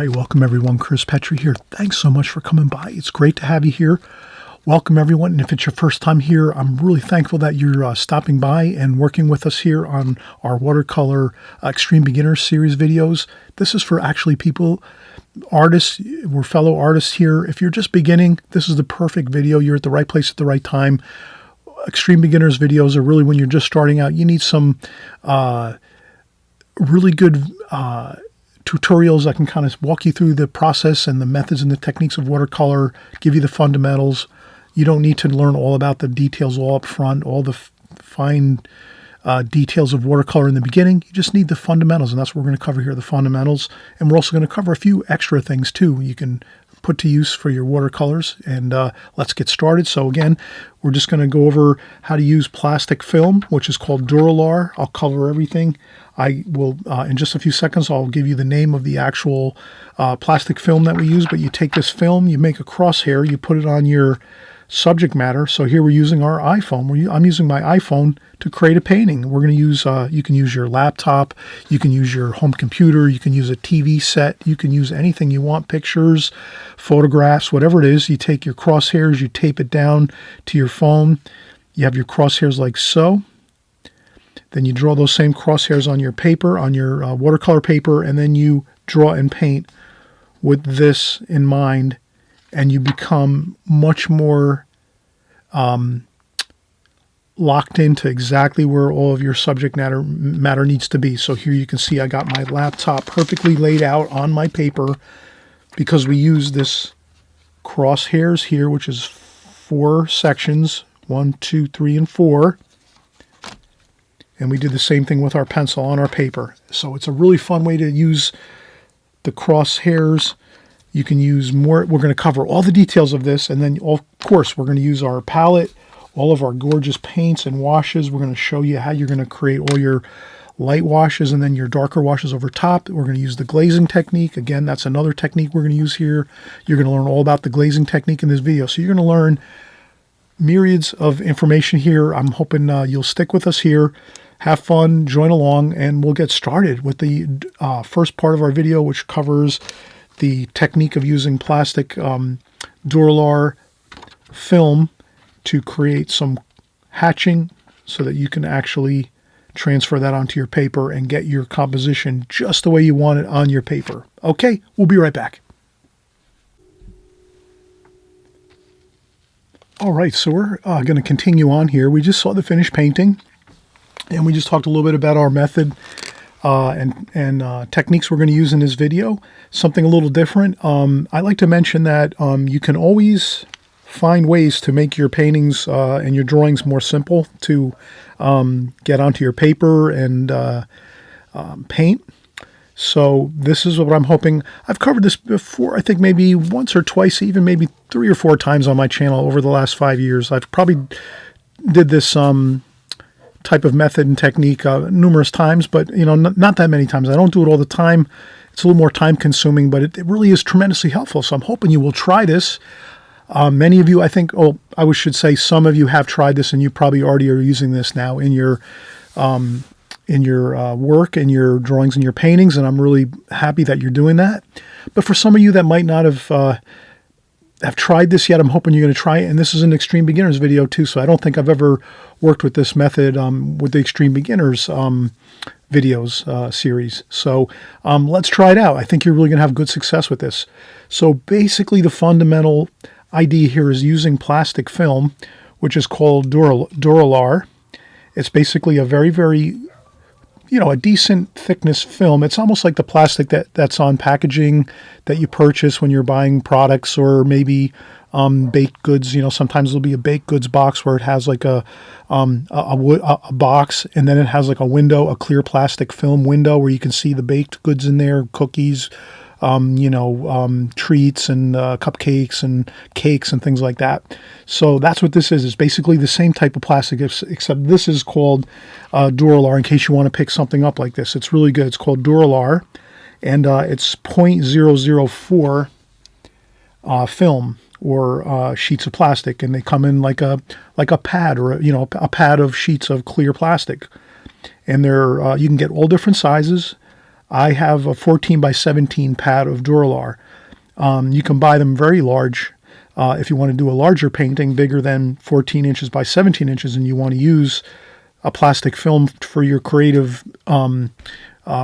right, welcome everyone. Chris Petrie here. Thanks so much for coming by. It's great to have you here. Welcome everyone. And if it's your first time here, I'm really thankful that you're stopping by and working with us here on our Watercolor Extreme Beginners series videos. This is for actually people, artists. We're fellow artists here. If you're just beginning, this is the perfect video. You're at the right place at the right time. Extreme Beginners videos are really when you're just starting out. You need some really good tutorials that can kind of walk you through the process and the methods and the techniques of watercolor, give you the fundamentals. You don't need to learn all about the details all up front, all the fine details of watercolor in the beginning. You just need the fundamentals, and that's what we're going to cover here, the fundamentals. And we're also going to cover a few extra things too you can put to use for your watercolors. And let's get started. So again, we're just going to go over how to use plastic film, which is called Duralar. I'll cover everything. I will, in just a few seconds, I'll give you the name of the actual plastic film that we use. But you take this film, you make a crosshair, you put it on your subject matter. So here we're using our iPhone. I'm using my iPhone to create a painting. We're going to use, you can use your laptop, you can use your home computer, you can use a TV set, you can use anything you want, pictures, photographs, whatever it is. You take your crosshairs, you tape it down to your phone. You have your crosshairs like so. Then you draw those same crosshairs on your paper, on your watercolor paper, and then you draw and paint with this in mind, and you become much more locked into exactly where all of your subject matter needs to be. So here you can see I got my laptop perfectly laid out on my paper because we use this crosshairs here, which is 4 sections, 1, 2, 3, and 4. And we did the same thing with our pencil on our paper. So it's a really fun way to use the crosshairs. You can use more. We're going to cover all the details of this. And then, of course, we're going to use our palette, all of our gorgeous paints and washes. We're going to show you how you're going to create all your light washes and then your darker washes over top. We're going to use the glazing technique. Again, that's another technique we're going to use here. You're going to learn all about the glazing technique in this video. So you're going to learn myriads of information here. I'm hoping you'll stick with us here. Have fun, join along, and we'll get started with the first part of our video, which covers the technique of using plastic Duralar film to create some hatching so that you can actually transfer that onto your paper and get your composition just the way you want it on your paper. Okay, we'll be right back. All right, so we're going to continue on here. We just saw the finished painting. And we just talked a little bit about our method and techniques we're going to use in this video. Something a little different. I like to mention that you can always find ways to make your paintings and your drawings more simple to get onto your paper and paint. So this is what I'm hoping. I've covered this before, I think maybe once or twice, even maybe 3 or 4 times on my channel over the last 5 years. I've probably did this type of method and technique numerous times, but not that many times. I don't do it all the time. It's a little more time consuming, but it really is tremendously helpful. So I'm hoping you will try this. Many of you, I think, should say some of you have tried this, and you probably already are using this now in your work and your drawings and your paintings, and I'm really happy that you're doing that. But for some of you that might not have tried this yet, I'm hoping you're going to try it. And this is an Extreme Beginners video too, so I don't think I've ever worked with this method with the Extreme Beginners videos series. So let's try it out. I think you're really going to have good success with this. So basically the fundamental idea here is using plastic film, which is called Duralar. It's basically a very, very a decent thickness film. It's almost like the plastic that's on packaging that you purchase when you're buying products or maybe baked goods. Sometimes there'll be a baked goods box where it has like a box, and then it has like a window, a clear plastic film window where you can see the baked goods in there, cookies, treats and cupcakes and cakes and things like that. So that's what this is. It's basically the same type of plastic, except this is called Duralar, in case you want to pick something up like this. It's really good. It's called Duralar, and it's 0.004 film or sheets of plastic, and they come in like a pad or a pad of sheets of clear plastic. And they're you can get all different sizes. I have a 14 by 17 pad of Duralar. You can buy them very large if you want to do a larger painting, bigger than 14 inches by 17 inches, and you want to use a plastic film for your creative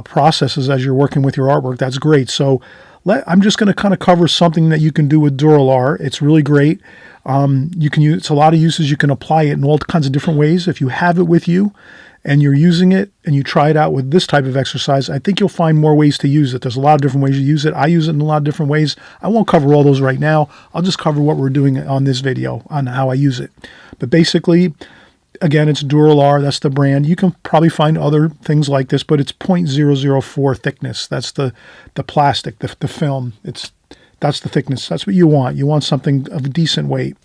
processes as you're working with your artwork. That's great. So I'm just going to kind of cover something that you can do with Duralar. It's really great. You can use, it's a lot of uses. You can apply it in all kinds of different ways. If you have it with you and you're using it and you try it out with this type of exercise, I think you'll find more ways to use it. There's a lot of different ways to use it. I use it in a lot of different ways. I won't cover all those right now. I'll just cover what we're doing on this video on how I use it. But basically, again, it's Duralar. That's the brand. You can probably find other things like this, but it's 0.004 thickness. That's the plastic, the film. That's the thickness. That's what you want. You want something of a decent weight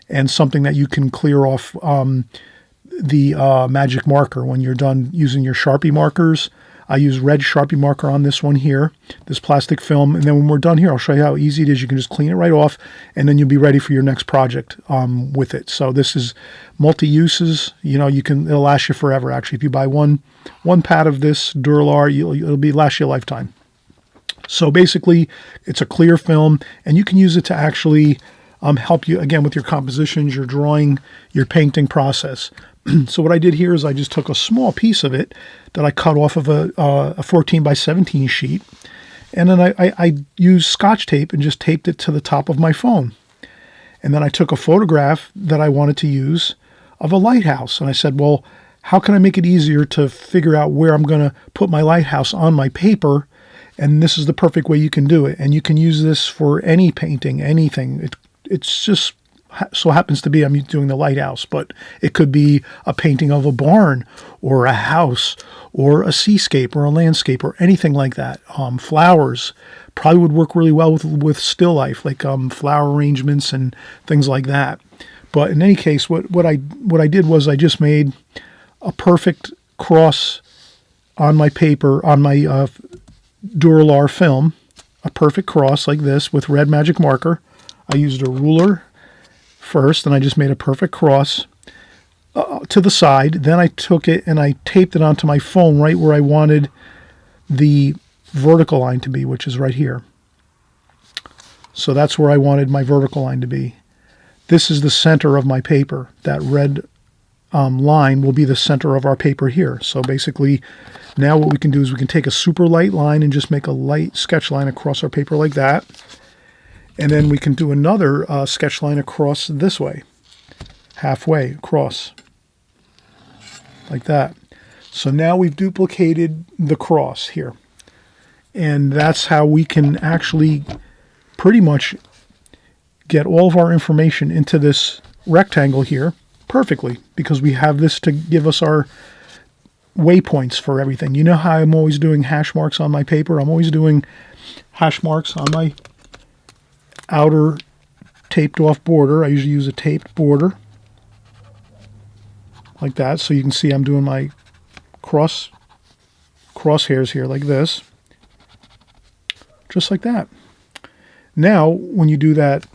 and something that you can clear off the magic marker when you're done using your Sharpie markers. I use red Sharpie marker on this one here, this plastic film. And then when we're done here, I'll show you how easy it is. You can just clean it right off, and then you'll be ready for your next project with it. So this is multi-uses. You know, it'll last you forever, actually. If you buy one pad of this Duralar, it'll last you a lifetime. So basically, it's a clear film, and you can use it to actually help you, again, with your compositions, your drawing, your painting process. So what I did here is I just took a small piece of it that I cut off of a 14 by 17 sheet, and then I used Scotch tape and just taped it to the top of my phone. And then I took a photograph that I wanted to use of a lighthouse, and I said, well, how can I make it easier to figure out where I'm going to put my lighthouse on my paper? And this is the perfect way you can do it. And you can use this for any painting, anything. It's just so happens to be I'm doing the lighthouse, but it could be a painting of a barn or a house or a seascape or a landscape or anything like that. Flowers probably would work really well with still life, like flower arrangements and things like that. But in any case, what I did was I just made a perfect cross on my paper, on my Duralar film, a perfect cross like this with red magic marker. I used a ruler first, and I just made a perfect cross to the side. Then I took it and I taped it onto my phone right where I wanted the vertical line to be, which is right here. So that's where I wanted my vertical line to be. This is the center of my paper. That red line will be the center of our paper here. So basically, now what we can do is we can take a super light line and just make a light sketch line across our paper like that. And then we can do another sketch line across this way, halfway across, like that. So now we've duplicated the cross here. And that's how we can actually pretty much get all of our information into this rectangle here perfectly, because we have this to give us our waypoints for everything. You know how I'm always doing hash marks on my paper? I'm always doing hash marks on my outer taped off border. I usually use a taped border like that, so you can see I'm doing my crosshairs here like this, just like that. Now when you do that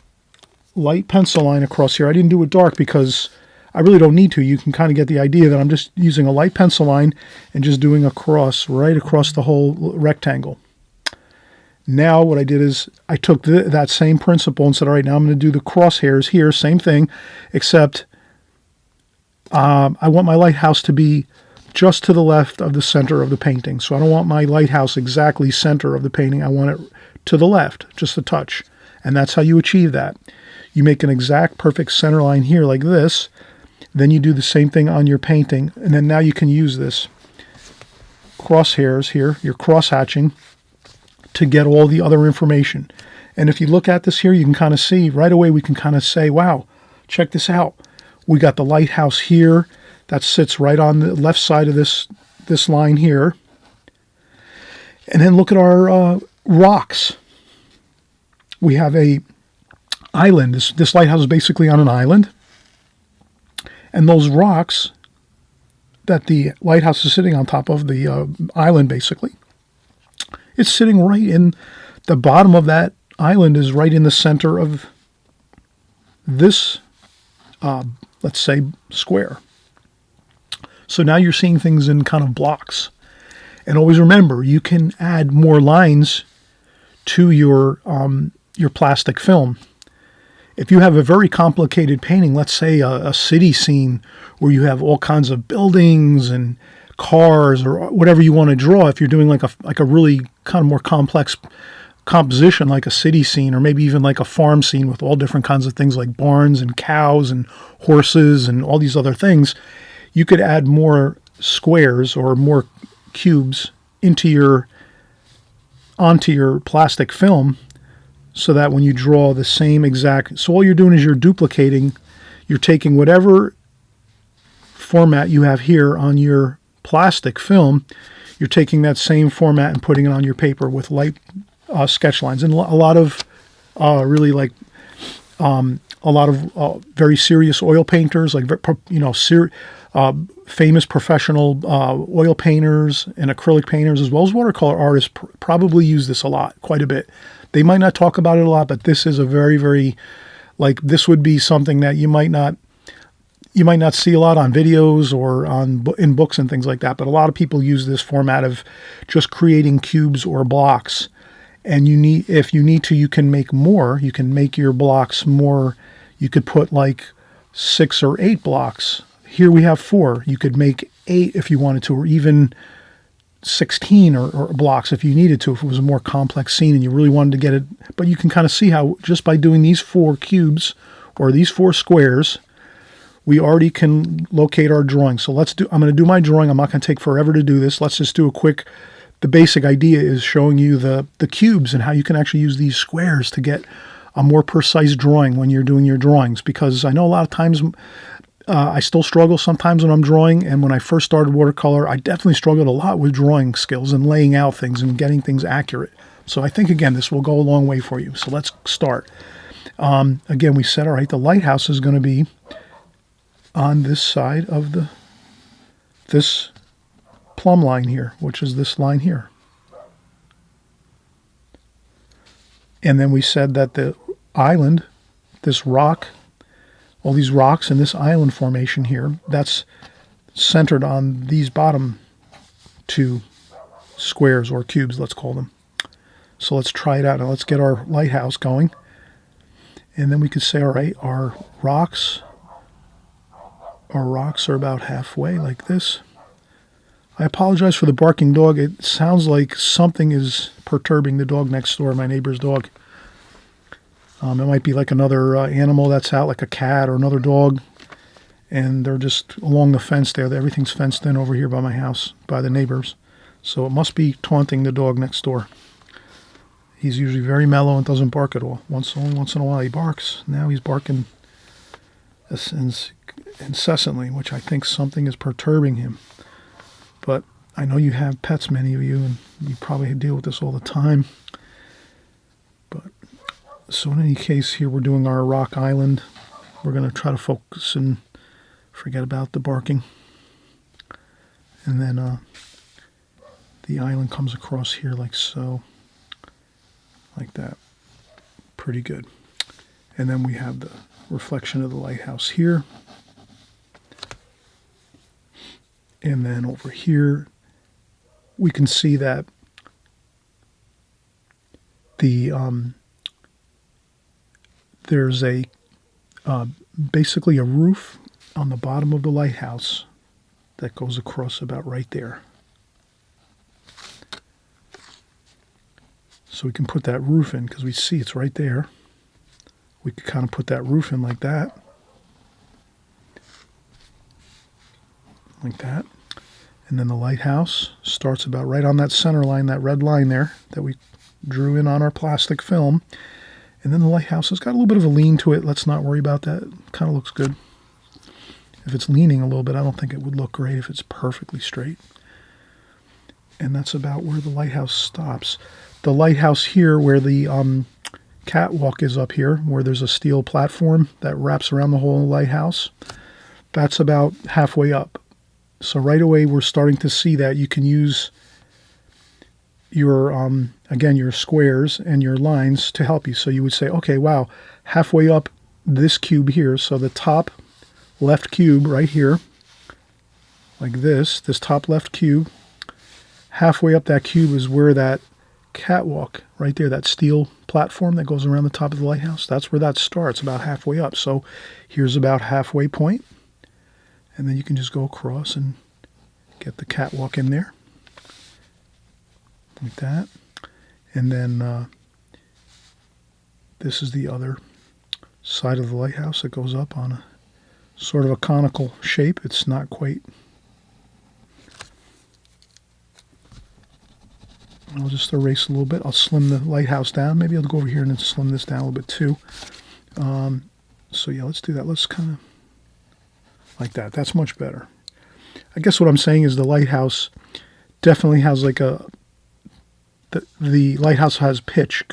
light pencil line across here, I didn't do it dark because I really don't need to. You can kind of get the idea that I'm just using a light pencil line and just doing a cross right across the whole rectangle. Now what I did is I took that same principle and said, all right, now I'm going to do the crosshairs here, same thing, except I want my lighthouse to be just to the left of the center of the painting. So I don't want my lighthouse exactly center of the painting. I want it to the left, just a touch. And that's how you achieve that. You make an exact perfect center line here like this. Then you do the same thing on your painting. And then now you can use this crosshairs here, your cross-hatching, to get all the other information. And if you look at this here, you can kind of see right away, we can kind of say, wow, check this out. We got the lighthouse here that sits right on the left side of this line here. And then look at our rocks. We have a island. This lighthouse is basically on an island. And those rocks that the lighthouse is sitting on top of, the island basically, it's sitting right in the bottom of that island, is right in the center of this, let's say, square. So now you're seeing things in kind of blocks. And always remember, you can add more lines to your plastic film. If you have a very complicated painting, let's say a city scene where you have all kinds of buildings and cars or whatever you want to draw, if you're doing like a really kind of more complex composition like a city scene, or maybe even like a farm scene with all different kinds of things like barns and cows and horses and all these other things, you could add more squares or more cubes onto your plastic film, so that when you draw the same exact, so all you're doing is you're taking whatever format you have here on your plastic film, you're taking that same format and putting it on your paper with light sketch lines. And a lot of very serious oil painters, like famous professional oil painters and acrylic painters, as well as watercolor artists, probably use this quite a bit. They might not talk about it a lot, but this is a very, very, this would be something that you might not see a lot on videos or in books and things like that. But a lot of people use this format of just creating cubes or blocks. And if you need to, you can make more. You can make your blocks more. You could put like 6 or 8 blocks. Here we have 4. You could make 8 if you wanted to, or even 16 or blocks if you needed to, if it was a more complex scene and you really wanted to get it. But you can kind of see how just by doing these 4 cubes or these 4 squares, we already can locate our drawing. So I'm going to do my drawing. I'm not going to take forever to do this. Let's just do the basic idea is showing you the cubes and how you can actually use these squares to get a more precise drawing when you're doing your drawings. Because I know a lot of times I still struggle sometimes when I'm drawing, and when I first started watercolor, I definitely struggled a lot with drawing skills and laying out things and getting things accurate. So I think, again, this will go a long way for you. So let's start. Again, we said, all right, the lighthouse is going to be on this side of this plumb line here, which is this line here. And then we said that the island, this rock, all these rocks in this island formation here, that's centered on these bottom 2 squares or cubes, let's call them. So let's try it out. Now let's get our lighthouse going. And then we could say, all right, our rocks are about halfway like this. I apologize for the barking dog. It sounds like something is perturbing the dog next door, my neighbor's dog. It might be like another animal that's out, like a cat or another dog. And they're just along the fence there. Everything's fenced in over here by my house, by the neighbors. So it must be taunting the dog next door. He's usually very mellow and doesn't bark at all. Once in a while he barks. Now he's barking incessantly, which I think something is perturbing him. But I know you have pets, many of you, and you probably deal with this all the time. So in any case, here we're doing our rock island. We're going to try to focus and forget about the barking. And then the island comes across here like so, like that. Pretty good. And then we have the reflection of the lighthouse here. And then over here, we can see that there's basically a roof on the bottom of the lighthouse that goes across about right there. So we can put that roof in because we see it's right there. We could kind of put that roof in like that. Like that. And then the lighthouse starts about right on that center line, that red line there that we drew in on our plastic film. And then the lighthouse has got a little bit of a lean to it. Let's not worry about that. It kind of looks good. If it's leaning a little bit, I don't think it would look great if it's perfectly straight. And that's about where the lighthouse stops. The lighthouse here, where the catwalk is up here, where there's a steel platform that wraps around the whole lighthouse, that's about halfway up. So right away, we're starting to see that you can use your, again, your squares and your lines to help you. So you would say, okay, wow, halfway up this cube here, so the top left cube right here, like this top left cube, halfway up that cube is where that catwalk right there, that steel platform that goes around the top of the lighthouse, that's where that starts, about halfway up. So here's about halfway point, and then you can just go across and get the catwalk in there like that. And then this is the other side of the lighthouse that goes up on a sort of a conical shape. It's not quite. I'll just erase a little bit. I'll slim the lighthouse down. Maybe I'll go over here and then slim this down a little bit too. So yeah, let's do that. Let's kind of like that. That's much better. I guess what I'm saying is the lighthouse definitely has like a, the lighthouse has pitch,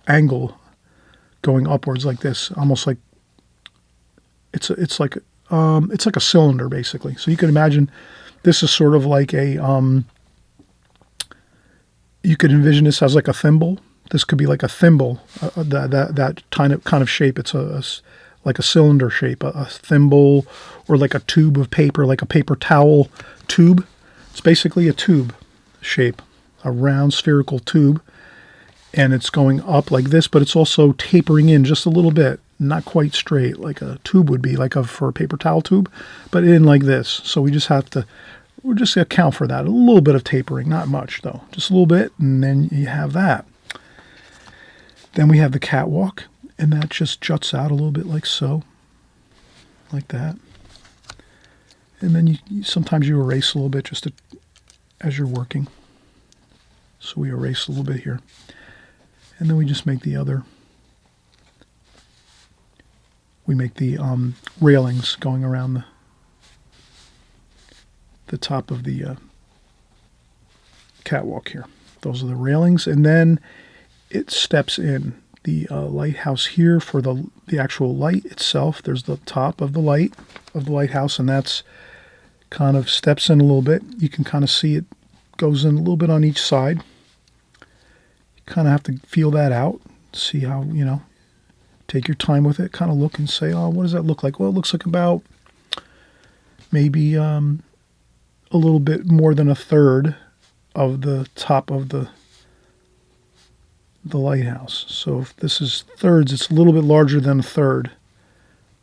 angle going upwards like this, almost like it's like a cylinder basically. So you can imagine this is sort of like a you could envision this as like a thimble. This could be like a thimble, that kind of shape. It's like a cylinder shape, a thimble, or like a tube of paper, like a paper towel tube. It's basically a tube shape, a round spherical tube, and it's going up like this, but it's also tapering in just a little bit, not quite straight like a tube would be, like for a paper towel tube, but in like this. So we just account for that. A little bit of tapering, not much though, just a little bit, and then you have that. Then we have the catwalk, and that just juts out a little bit like so, like that. And then sometimes you erase a little bit just as you're working. So we erase a little bit here. And then we just make the railings going around the top of the catwalk here. Those are the railings, and then it steps in the lighthouse here for the actual light itself. There's the top of the lighthouse, and that's kind of steps in a little bit. You can kind of see it goes in a little bit on each side. You kind of have to feel that out, see how, take your time with it, kind of look and say, oh, what does that look like? Well, it looks like about maybe a little bit more than a third of the top of the lighthouse. So if this is thirds, it's a little bit larger than a third.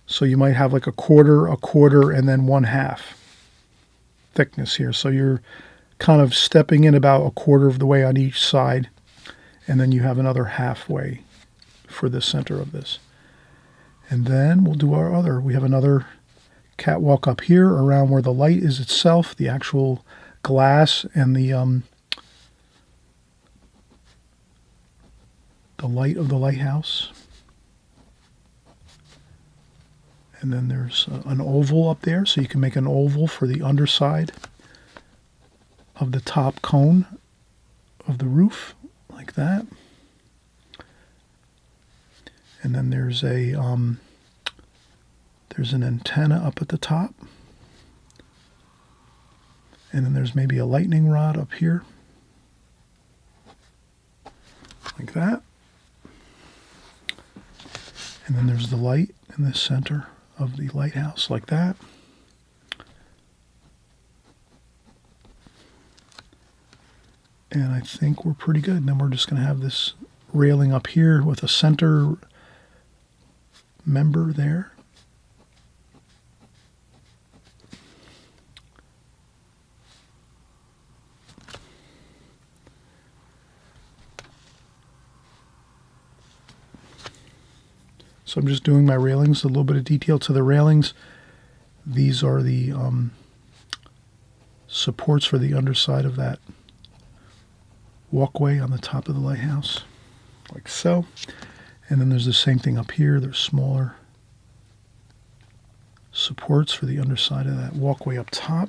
So you might have like a quarter, and then 1/2 thickness here. So you're kind of stepping in about a quarter of the way on each side, and then you have another halfway for the center of this. And then we'll do we have another catwalk up here around where the light is itself, the actual glass and the light of the lighthouse. And then there's an oval up there, so you can make an oval for the underside of the top cone of the roof, like that. And then there's an antenna up at the top. And then there's maybe a lightning rod up here, like that. And then there's the light in the center of the lighthouse, like that. And I think we're pretty good. And then we're just going to have this railing up here with a center member there. So I'm just doing my railings, a little bit of detail to the railings. These are the supports for the underside of that walkway on the top of the lighthouse, like so. And then there's the same thing up here. There's smaller supports for the underside of that walkway up top.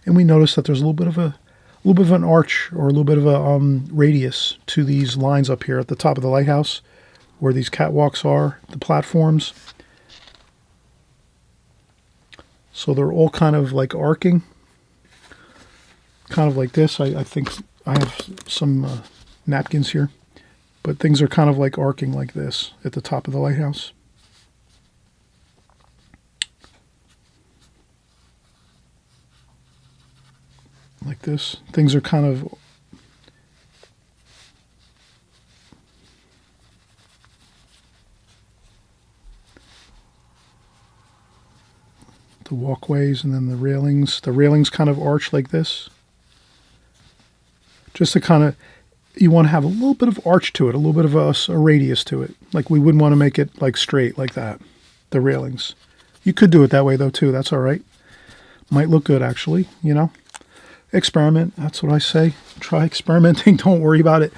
And we notice that there's a little bit of an arch, or a little bit of a radius to these lines up here at the top of the lighthouse, where these catwalks are, the platforms. So they're all kind of like arcing, kind of like this. I think I have some napkins here, but things are kind of like arcing like this at the top of the lighthouse. like this. Things are kind of the walkways and then the railings. The railings kind of arch like this. Just to kind of, you want to have a little bit of arch to it, a little bit of a radius to it. Like we wouldn't want to make it like straight like that, the railings. You could do it that way though too, that's all right. Might look good actually, you know. Experiment, that's what I say. Try experimenting, don't worry about it.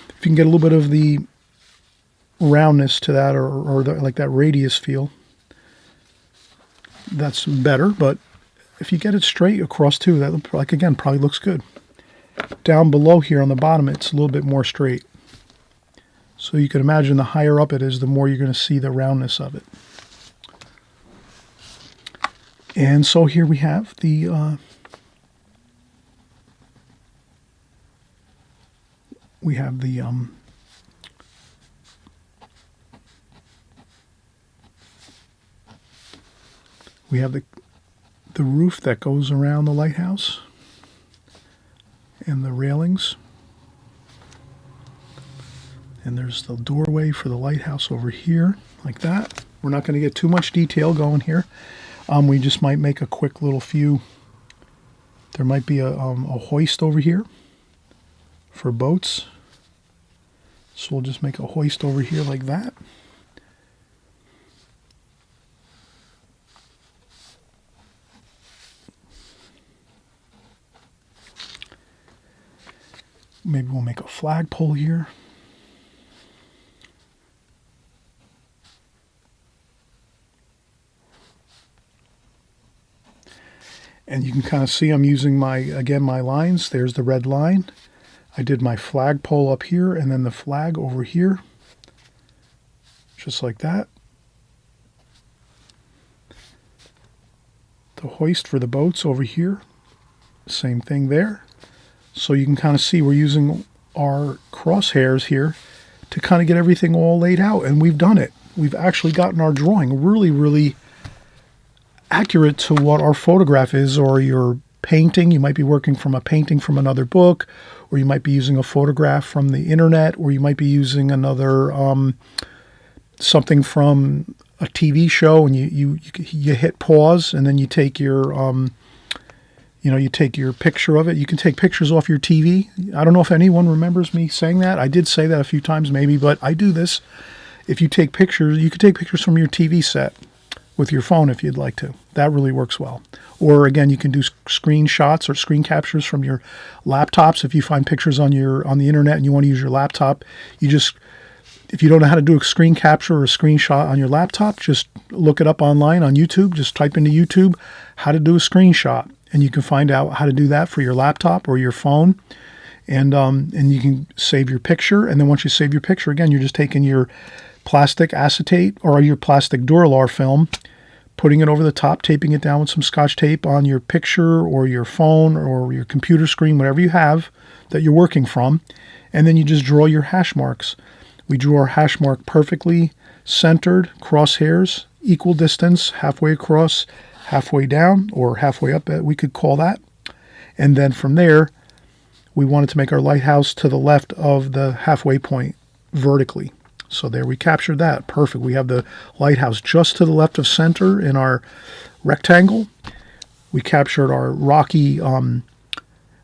If you can get a little bit of the roundness to that or like that radius feel, that's better. But if you get it straight across too, that, like again, probably looks good. Down below here on the bottom, it's a little bit more straight. So you can imagine the higher up it is, the more you're going to see the roundness of it. And so here we have the we have the roof that goes around the lighthouse and the railings. And there's the doorway for the lighthouse over here, like that. We're not going to get too much detail going here. We just might make a quick little few. There might be a hoist over here for boats. So we'll just make a hoist over here like that. Maybe we'll make a flagpole here. And you can kind of see I'm using my lines. There's the red line. I did my flagpole up here and then the flag over here. Just like that. The hoist for the boats over here. Same thing there. So you can kind of see we're using our crosshairs here to kind of get everything all laid out. And we've done it. We've actually gotten our drawing really, really accurate to what our photograph is, or your painting. You might be working from a painting from another book, or you might be using a photograph from the internet, or you might be using another something from a TV show, and you hit pause, and then you take your you take your picture of it. You can take pictures off your TV. I don't know if anyone remembers me saying that. I did say that a few times maybe, but I do this. If you take pictures, you can take pictures from your TV set with your phone if you'd like to. That really works well. Or again, you can do screenshots or screen captures from your laptops. If you find pictures on the internet and you want to use your laptop, if you don't know how to do a screen capture or a screenshot on your laptop, just look it up online on YouTube. Just type into YouTube how to do a screenshot, and you can find out how to do that for your laptop or your phone. And you can save your picture. And then once you save your picture, again, you're just taking your plastic acetate or your plastic Duralar film, putting it over the top, taping it down with some Scotch tape on your picture or your phone or your computer screen, whatever you have that you're working from, and then you just draw your hash marks. We drew our hash mark perfectly centered, crosshairs, equal distance, halfway across, halfway down, or halfway up, we could call that. And then from there, we wanted to make our lighthouse to the left of the halfway point vertically. So there we captured that. Perfect. We have the lighthouse just to the left of center in our rectangle. We captured our rocky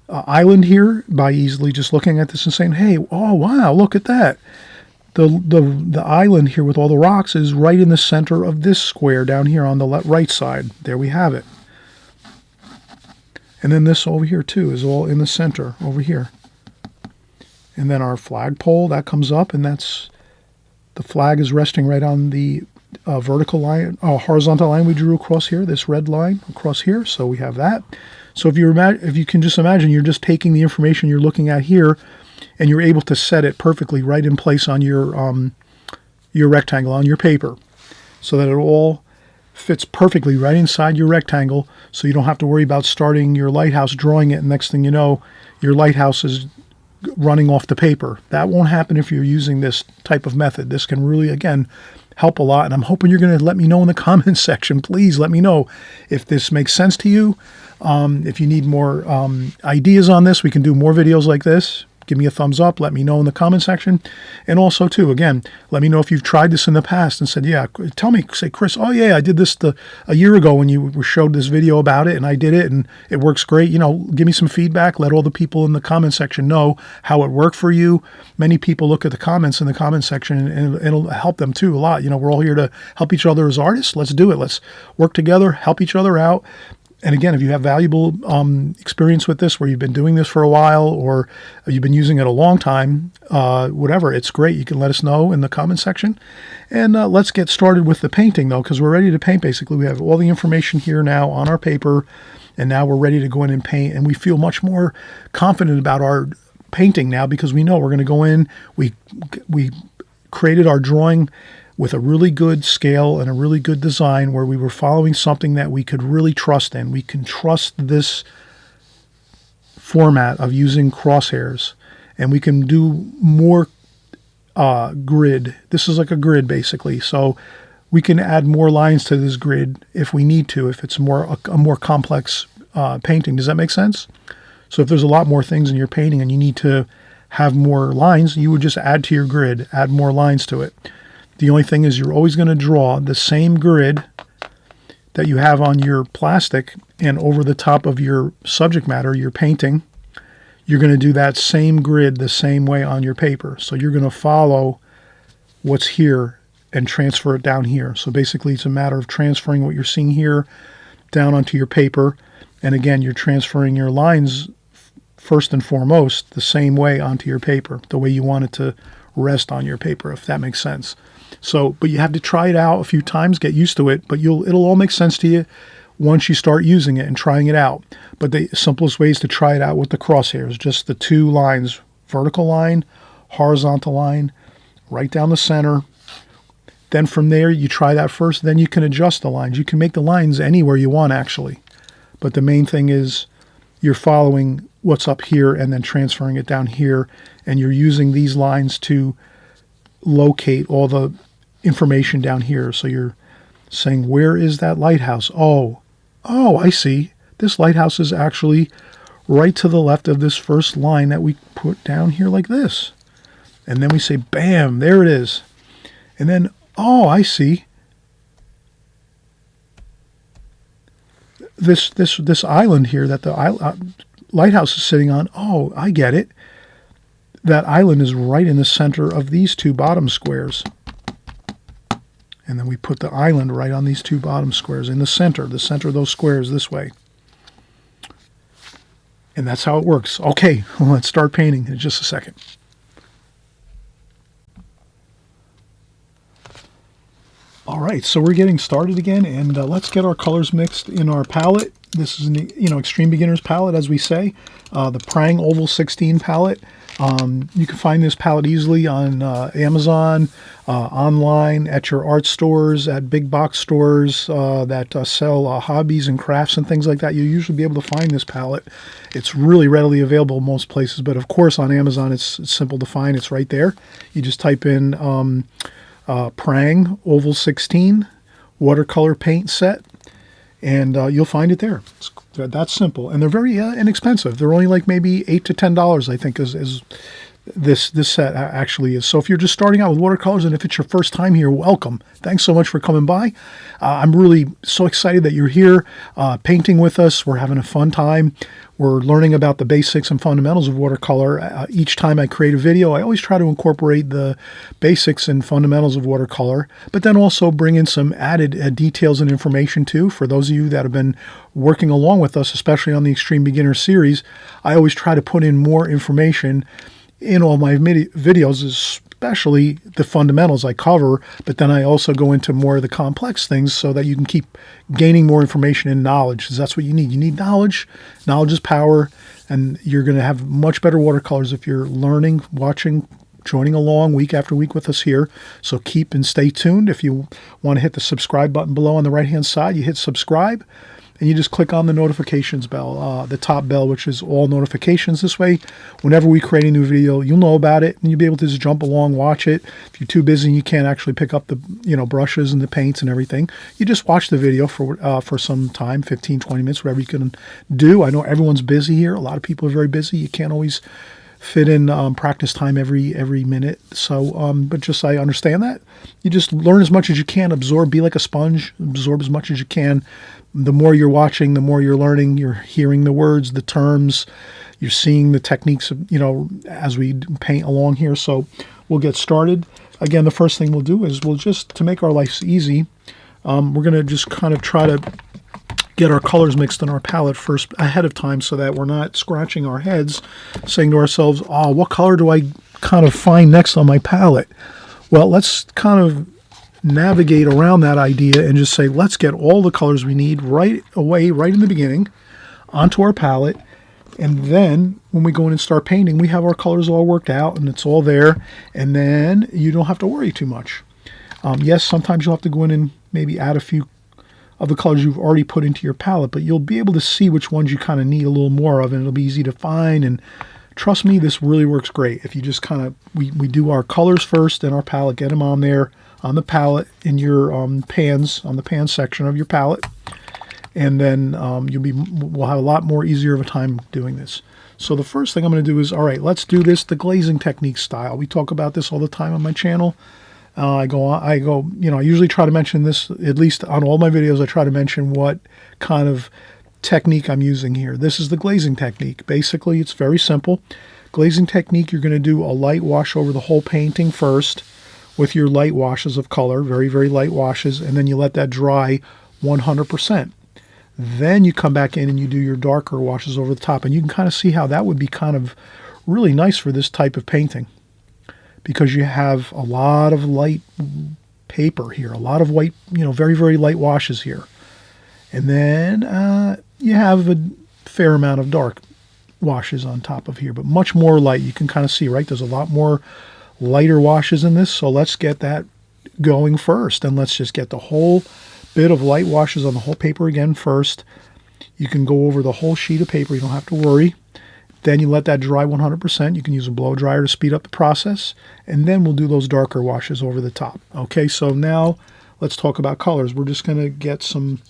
island here by easily just looking at this and saying, hey, oh, wow, look at that. The island here with all the rocks is right in the center of this square down here on the right side. There we have it. And then this over here too is all in the center over here. And then our flagpole, that comes up, and the flag is resting right on the vertical line, horizontal line we drew across here, this red line across here. So we have that. So if you can just imagine, you're just taking the information you're looking at here, and you're able to set it perfectly right in place on your rectangle, on your paper, so that it all fits perfectly right inside your rectangle, so you don't have to worry about starting your lighthouse, drawing it, and next thing you know, your lighthouse is running off the paper. That won't happen if you're using this type of method. This can really, again, help a lot. And I'm hoping you're going to let me know in the comments section. Please let me know if this makes sense to you. If you need more ideas on this, we can do more videos like this. Give me a thumbs up. Let me know in the comment section. And also, too, again, let me know if you've tried this in the past and said, yeah, tell me, say, Chris, oh, yeah, I did this a year ago when you showed this video about it, and I did it, and it works great. You know, give me some feedback. Let all the people in the comment section know how it worked for you. Many people look at the comments in the comment section, and it'll help them, too, a lot. You know, we're all here to help each other as artists. Let's do it. Let's work together, help each other out. And again, if you have valuable experience with this, where you've been doing this for a while, or you've been using it a long time, whatever, it's great. You can let us know in the comment section. And let's get started with the painting, though, because we're ready to paint, basically. We have all the information here now on our paper, and now we're ready to go in and paint. And we feel much more confident about our painting now, because we know we're going to go in. We created our drawing with a really good scale and a really good design, where we were following something that we could really trust in. We can trust this format of using crosshairs, and we can do more grid. This is like a grid, basically. So we can add more lines to this grid if we need to, if it's a more complex painting. Does that make sense? So if there's a lot more things in your painting and you need to have more lines, you would just add to your grid, add more lines to it. The only thing is, you're always going to draw the same grid that you have on your plastic, and over the top of your subject matter, your painting, you're going to do that same grid the same way on your paper. So you're going to follow what's here and transfer it down here. So basically, it's a matter of transferring what you're seeing here down onto your paper. And again, you're transferring your lines first and foremost the same way onto your paper, the way you want it to rest on your paper, if that makes sense. So, but you have to try it out a few times, get used to it, but it'll all make sense to you once you start using it and trying it out. But the simplest way is to try it out with the crosshairs, just the two lines, vertical line, horizontal line, right down the center. Then from there, you try that first, then you can adjust the lines. You can make the lines anywhere you want, actually. But the main thing is you're following what's up here and then transferring it down here, and you're using these lines to locate all the information down here. So you're saying, where is that lighthouse? Oh, I see. This lighthouse is actually right to the left of this first line that we put down here like this. And then we say, bam, there it is. And then, oh, I see. This island here that the lighthouse is sitting on. Oh, I get it. That island is right in the center of these two bottom squares. And then we put the island right on these two bottom squares in the center of those squares this way. And that's how it works. Okay, well, let's start painting in just a second. All right, so we're getting started again, and let's get our colors mixed in our palette. This is an extreme beginner's palette, as we say, the Prang Oval 16 palette. You can find this palette easily on Amazon, online, at your art stores, at big box stores that sell hobbies and crafts and things like that. You'll usually be able to find this palette. It's really readily available in most places, but of course on Amazon it's simple to find. It's right there. You just type in Prang Oval 16 watercolor paint set, and you'll find it there. It's that simple, and they're very inexpensive. They're only like maybe $8 to $10, I think, is this set actually is. So if you're just starting out with watercolors, and if it's your first time here, welcome. Thanks so much for coming by. I'm really so excited that you're here painting with us. We're having a fun time. We're learning about the basics and fundamentals of watercolor. Each time I create a video, I always try to incorporate the basics and fundamentals of watercolor, but then also bring in some added details and information too. For those of you that have been working along with us, especially on the Extreme Beginner series, I always try to put in more information in all my videos, especially the fundamentals I cover, but then I also go into more of the complex things so that you can keep gaining more information and knowledge, because that's what you need. You need knowledge. Knowledge is power, and you're going to have much better watercolors if you're learning, watching, joining along week after week with us here. So keep and stay tuned. If you want to hit the subscribe button below on the right-hand side, you hit subscribe. and you just click on the notifications bell, the top bell, which is all notifications. This way, whenever we create a new video, you'll know about it, and you'll be able to just jump along, watch it. If you're too busy and you can't actually pick up the brushes and the paints and everything, you just watch the video for some time, 15, 20 minutes, whatever you can do. I know everyone's busy here. A lot of people are very busy. You can't always fit in practice time every minute. So, but just I understand that. You just learn as much as you can, absorb, be like a sponge, absorb as much as you can. The more you're watching, the more you're learning. You're hearing the words, the terms, you're seeing the techniques, as we paint along here. So we'll get started. Again, the first thing we'll do is we'll just, to make our life easy, we're going to just kind of try to get our colors mixed in our palette first ahead of time so that we're not scratching our heads saying to ourselves, oh, what color do I kind of find next on my palette? Well, let's kind of navigate around that idea and just say, let's get all the colors we need right away, right in the beginning, onto our palette. And then when we go in and start painting, we have our colors all worked out and it's all there. And then you don't have to worry too much. Yes, sometimes you'll have to go in and maybe add a few of the colors you've already put into your palette, but you'll be able to see which ones you kind of need a little more of, and it'll be easy to find. And trust me, this really works great. If you just kind of, we do our colors first in our palette, get them on there, on the palette, in your pans, on the pan section of your palette, and then we'll have a lot more easier of a time doing this. So the first thing I'm going to do is, all right, let's do this the glazing technique style. We talk about this all the time on my channel. I usually try to mention this, at least on all my videos, I try to mention what kind of technique I'm using here. This is the glazing technique. Basically, it's very simple. Glazing technique, you're going to do a light wash over the whole painting first with your light washes of color, very, very light washes, and then you let that dry 100%. Then you come back in and you do your darker washes over the top, and you can kind of see how that would be kind of really nice for this type of painting, because you have a lot of light paper here, a lot of white, very, very light washes here. And then you have a fair amount of dark washes on top of here, but much more light. You can kind of see, right? There's a lot more lighter washes in this. So let's get that going first. And let's just get the whole bit of light washes on the whole paper again first. You can go over the whole sheet of paper. You don't have to worry. Then you let that dry 100%. You can use a blow dryer to speed up the process. And then we'll do those darker washes over the top. Okay, so now let's talk about colors. We're just going to get some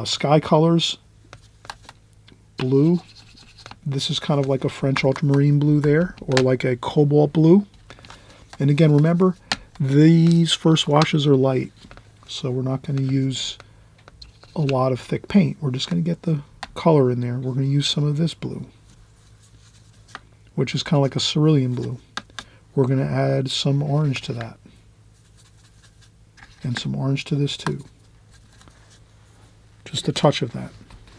sky colors. Blue. This is kind of like a French ultramarine blue there, or like a cobalt blue. And again, remember, these first washes are light. So we're not going to use a lot of thick paint. We're just going to get the color in there. We're going to use some of this blue, which is kind of like a cerulean blue. We're going to add some orange to that. And some orange to this too. Just a touch of that.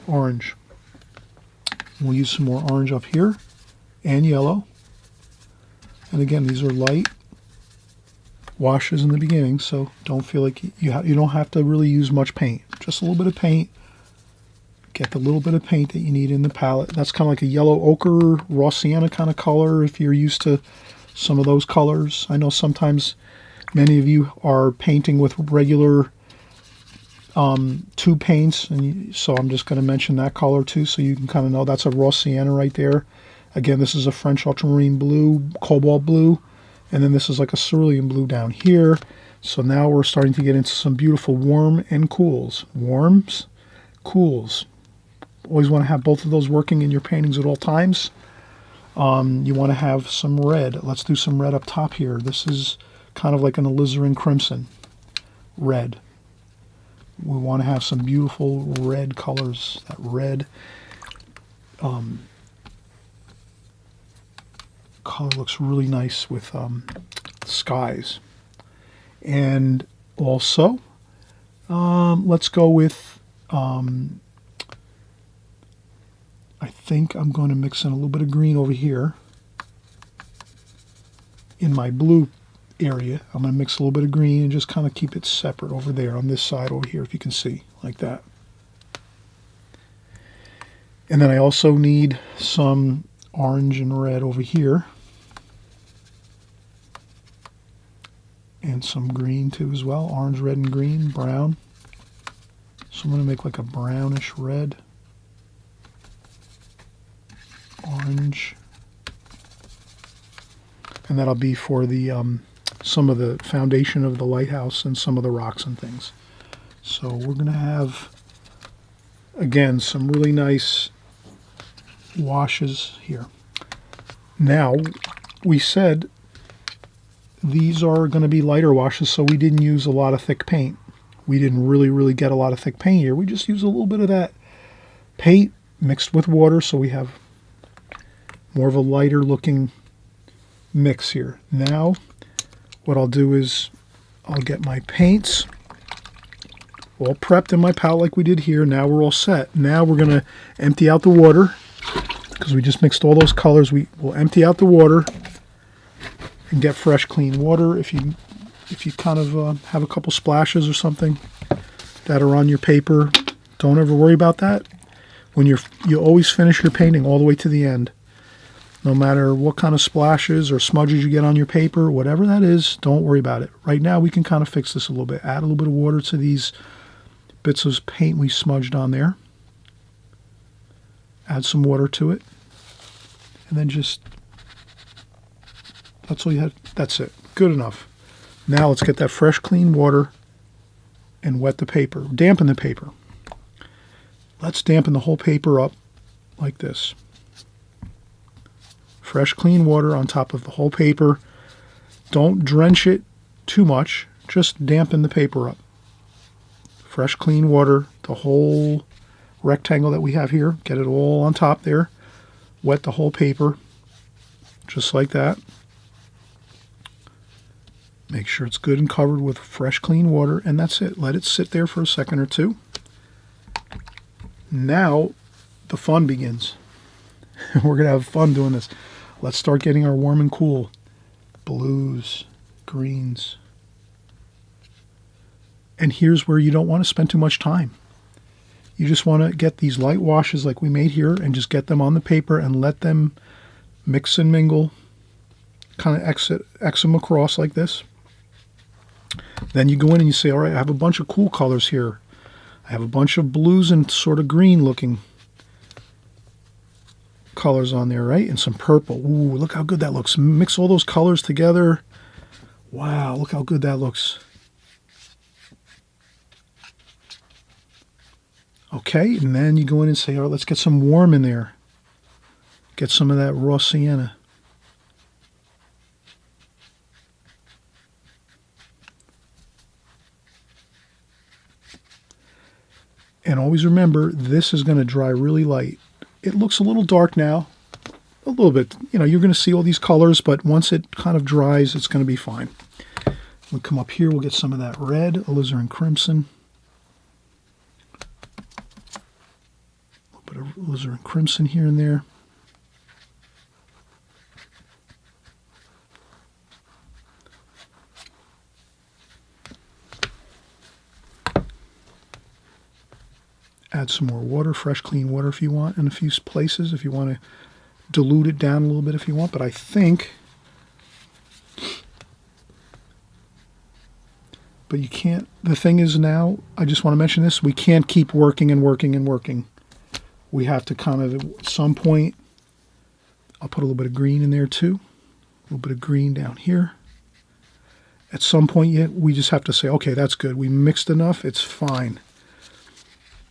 Orange. We'll use some more orange up here. And yellow. And again, these are light washes in the beginning, so don't feel like you don't have to really use much paint. Just a little bit of paint. Get the little bit of paint that you need in the palette. That's kind of like a yellow ochre, raw sienna kind of color if you're used to some of those colors. I know sometimes many of you are painting with regular tube paints, and so I'm just going to mention that color too so you can kind of know that's a raw sienna right there. Again, this is a French ultramarine blue, cobalt blue, and then this is like a cerulean blue down here. So now we're starting to get into some beautiful warm and cools. Warms, cools. Always want to have both of those working in your paintings at all times. You want to have some red. Let's do some red up top here. This is kind of like an alizarin crimson red. We want to have some beautiful red colors. That red color looks really nice with skies. And also, let's go with, I think I'm going to mix in a little bit of green over here in my blue area. I'm going to mix a little bit of green and just kind of keep it separate over there on this side over here, if you can see, like that. And then I also need some orange and red over here. And some green too as well. Orange, red, and green, brown. So I'm going to make like a brownish red, orange, and that'll be for the some of the foundation of the lighthouse and some of the rocks and things. So we're going to have, again, some really nice washes here. Now, we said these are going to be lighter washes, so we didn't use a lot of thick paint. We didn't really get a lot of thick paint here. We just used a little bit of that paint mixed with water, so we have more of a lighter looking mix here. Now, what I'll do is I'll get my paints all prepped in my palette like we did here. Now we're all set. Now we're going to empty out the water because we just mixed all those colors. We will empty out the water and get fresh, clean water. If you kind of have a couple splashes or something that are on your paper, don't ever worry about that. When you always finish your painting all the way to the end. No matter what kind of splashes or smudges you get on your paper, whatever that is, don't worry about it. Right now we can kind of fix this a little bit. Add a little bit of water to these bits of paint we smudged on there. Add some water to it. And then just, that's all you had. That's it. Good enough. Now let's get that fresh, clean water and wet the paper. Dampen the paper. Let's dampen the whole paper up like this. Fresh, clean water on top of the whole paper. Don't drench it too much. Just dampen the paper up. Fresh, clean water, the whole rectangle that we have here. Get it all on top there. Wet the whole paper, just like that. Make sure it's good and covered with fresh, clean water, and that's it. Let it sit there for a second or two. Now, the fun begins. We're going to have fun doing this. Let's start getting our warm and cool blues, greens. And here's where you don't want to spend too much time. You just want to get these light washes like we made here and just get them on the paper and let them mix and mingle, kind of X them across like this. Then you go in and you say, all right, I have a bunch of cool colors here. I have a bunch of blues and sort of green looking colors on there, right? And some purple. Ooh, look how good that looks. Mix all those colors together. Wow, look how good that looks. Okay, and then you go in and say, all right, let's get some warm in there. Get some of that raw sienna. And always remember, this is going to dry really light. It looks a little dark now, a little bit. You know, you're going to see all these colors, but once it kind of dries, it's going to be fine. We'll come up here, we'll get some of that red, alizarin crimson. A little bit of alizarin crimson here and there. Add some more water, fresh, clean water if you want, in a few places, if you want to dilute it down a little bit if you want. But I think, but you can't, the thing is now, I just want to mention this, we can't keep working and working and working. We have to kind of, at some point, I'll put a little bit of green in there too, a little bit of green down here. At some point, we just have to say, okay, that's good. We mixed enough, it's fine.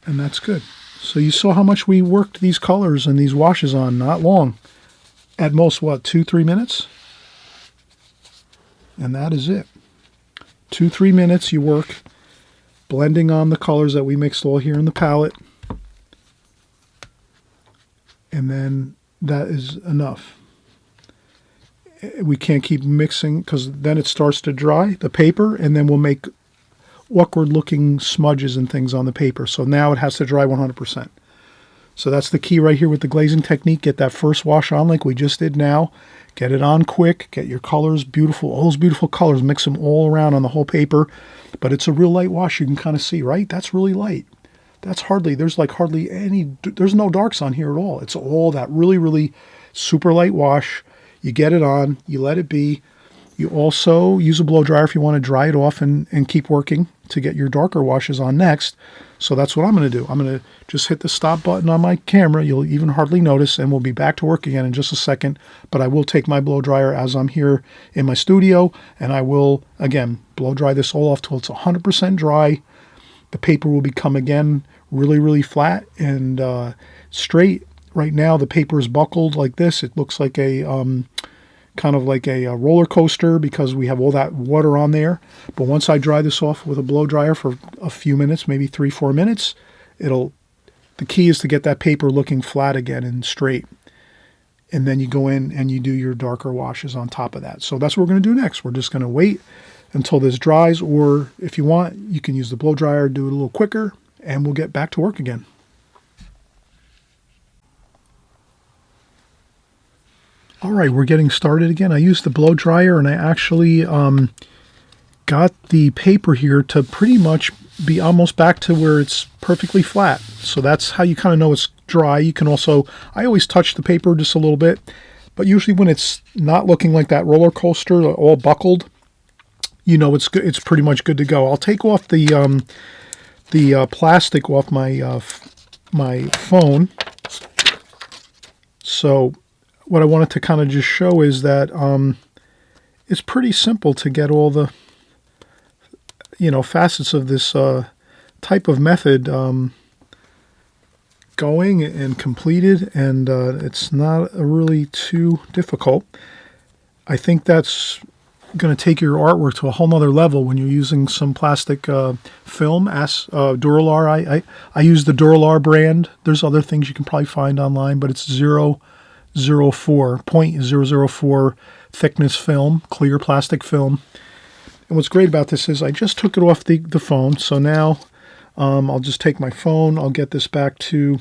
And that's good. So you saw how much we worked these colors and these washes on, not long. At most, what, 2-3 minutes? And that is it. 2-3 minutes you work blending on the colors that we mixed all here in the palette. And then that is enough. We can't keep mixing because then it starts to dry, the paper, and then we'll make awkward looking smudges and things on the paper. So now it has to dry 100%. So that's the key right here with the glazing technique. Get that first wash on like we just did now. Get it on quick. Get your colors beautiful. All those beautiful colors. Mix them all around on the whole paper. But it's a real light wash. You can kind of see, right? That's really light. That's there's like hardly any, there's no darks on here at all. It's all that really, really super light wash. You get it on. You let it be. You also use a blow dryer if you want to dry it off and keep working. to get your darker washes on next. So that's what I'm going to do. I'm going to just hit the stop button on my camera. You'll even hardly notice, and we'll be back to work again in just a second. But I will take my blow dryer as I'm here in my studio, and I will, again, blow dry this all off till it's 100% dry. The paper will become, again, really, really flat and straight. Right now, the paper is buckled like this. It looks like a kind of like a roller coaster because we have all that water on there. But once I dry this off with a blow dryer for a few minutes, maybe 3-4 minutes, the key is to get that paper looking flat again and straight. And then you go in and you do your darker washes on top of that. So that's what we're going to do next. We're just going to wait until this dries, or if you want, you can use the blow dryer, do it a little quicker, and we'll get back to work again. All right, we're getting started again. I used the blow dryer, and I actually got the paper here to pretty much be almost back to where it's perfectly flat. So that's how you kind of know it's dry. You can also, I always touch the paper just a little bit, but usually when it's not looking like that roller coaster, all buckled, you know it's good. It's pretty much good to go. I'll take off the plastic off my phone. So what I wanted to kind of just show is that it's pretty simple to get all the facets of this type of method going and completed, and it's not really too difficult. I think that's going to take your artwork to a whole nother level when you're using some plastic film as Duralar. I use the Duralar brand. There's other things you can probably find online, but it's 0.004 thickness film, clear plastic film. And what's great about this is I just took it off the phone. So now I'll just take my phone. I'll get this back to,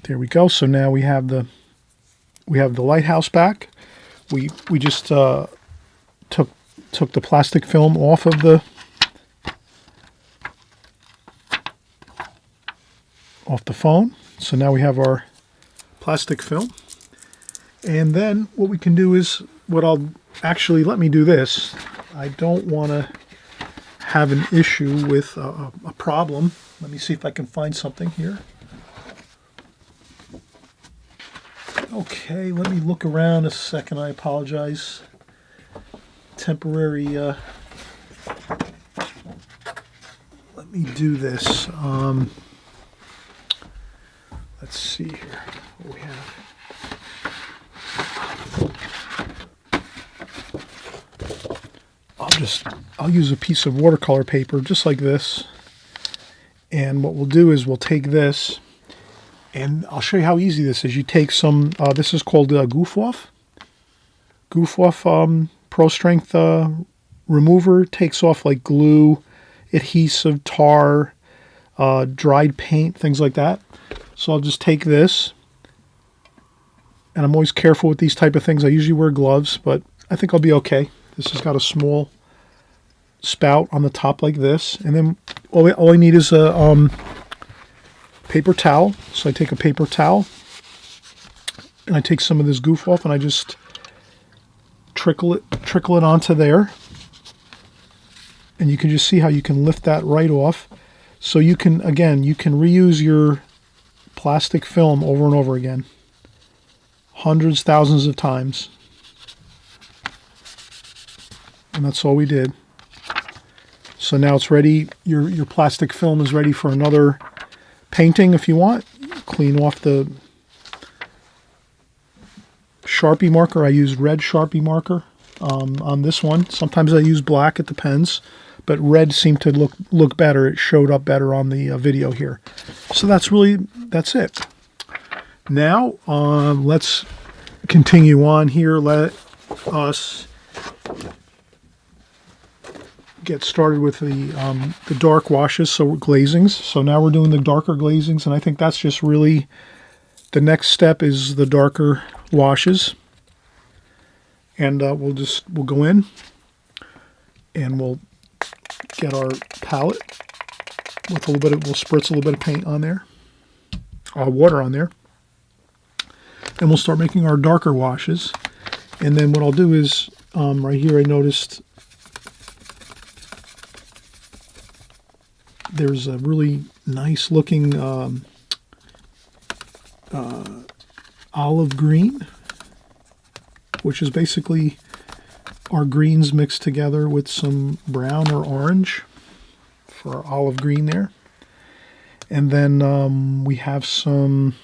there we go. So now we have the Lighthouse back. We just took the plastic film off of the phone. So now we have our plastic film. And then what we can do is, let me do this. I don't want to have an issue with a problem. Let me see if I can find something here. Okay, let me look around a second. I apologize. Temporary. Let me do this. Let's see here what we have. I'll use a piece of watercolor paper just like this. And what we'll do is we'll take this, and I'll show you how easy this is. You take some, this is called Goof Off Pro Strength remover. Takes off like glue, adhesive, tar, dried paint, things like that. So I'll just take this, and I'm always careful with these type of things. I usually wear gloves, but I think I'll be okay. This has got a small spout on the top like this, and then all I need is a paper towel. So I take a paper towel, and I take some of this Goof Off, and I just trickle it onto there, and you can just see how you can lift that right off. So you can reuse your plastic film over and over again, hundreds, thousands of times. And that's all we did. So now it's ready. Your plastic film is ready for another painting if you want. Clean off the Sharpie marker. I use red Sharpie marker on this one. Sometimes I use black, it depends. But red seemed to look better. It showed up better on the video here. So that's it. Now let's continue on here. Let us get started with the dark washes, so glazings. So now we're doing the darker glazings, and I think that's just really the next step is the darker washes. And we'll go in and we'll get our palette with a little bit of, we'll spritz a little bit of paint on there, water on there, and we'll start making our darker washes. And then what I'll do is right here I noticed there's a really nice looking olive green, which is basically our greens mixed together with some brown or orange for our olive green there. And then we have some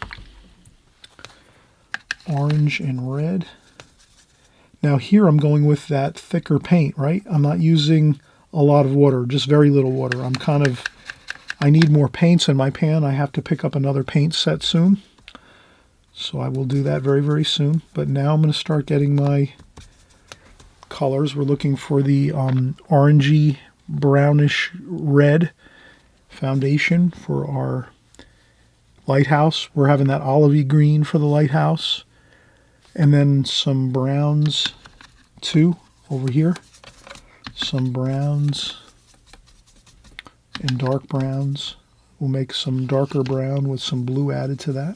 orange and red. Now here I'm going with that thicker paint, right? I'm not using a lot of water, just very little water. I need more paints in my pan. I have to pick up another paint set soon. So I will do that very, very soon. But now I'm going to start getting my colors. We're looking for the orangey, brownish red foundation for our lighthouse. We're having that olivey green for the lighthouse. And then some browns too over here. Some browns and dark browns. We'll make some darker brown with some blue added to that.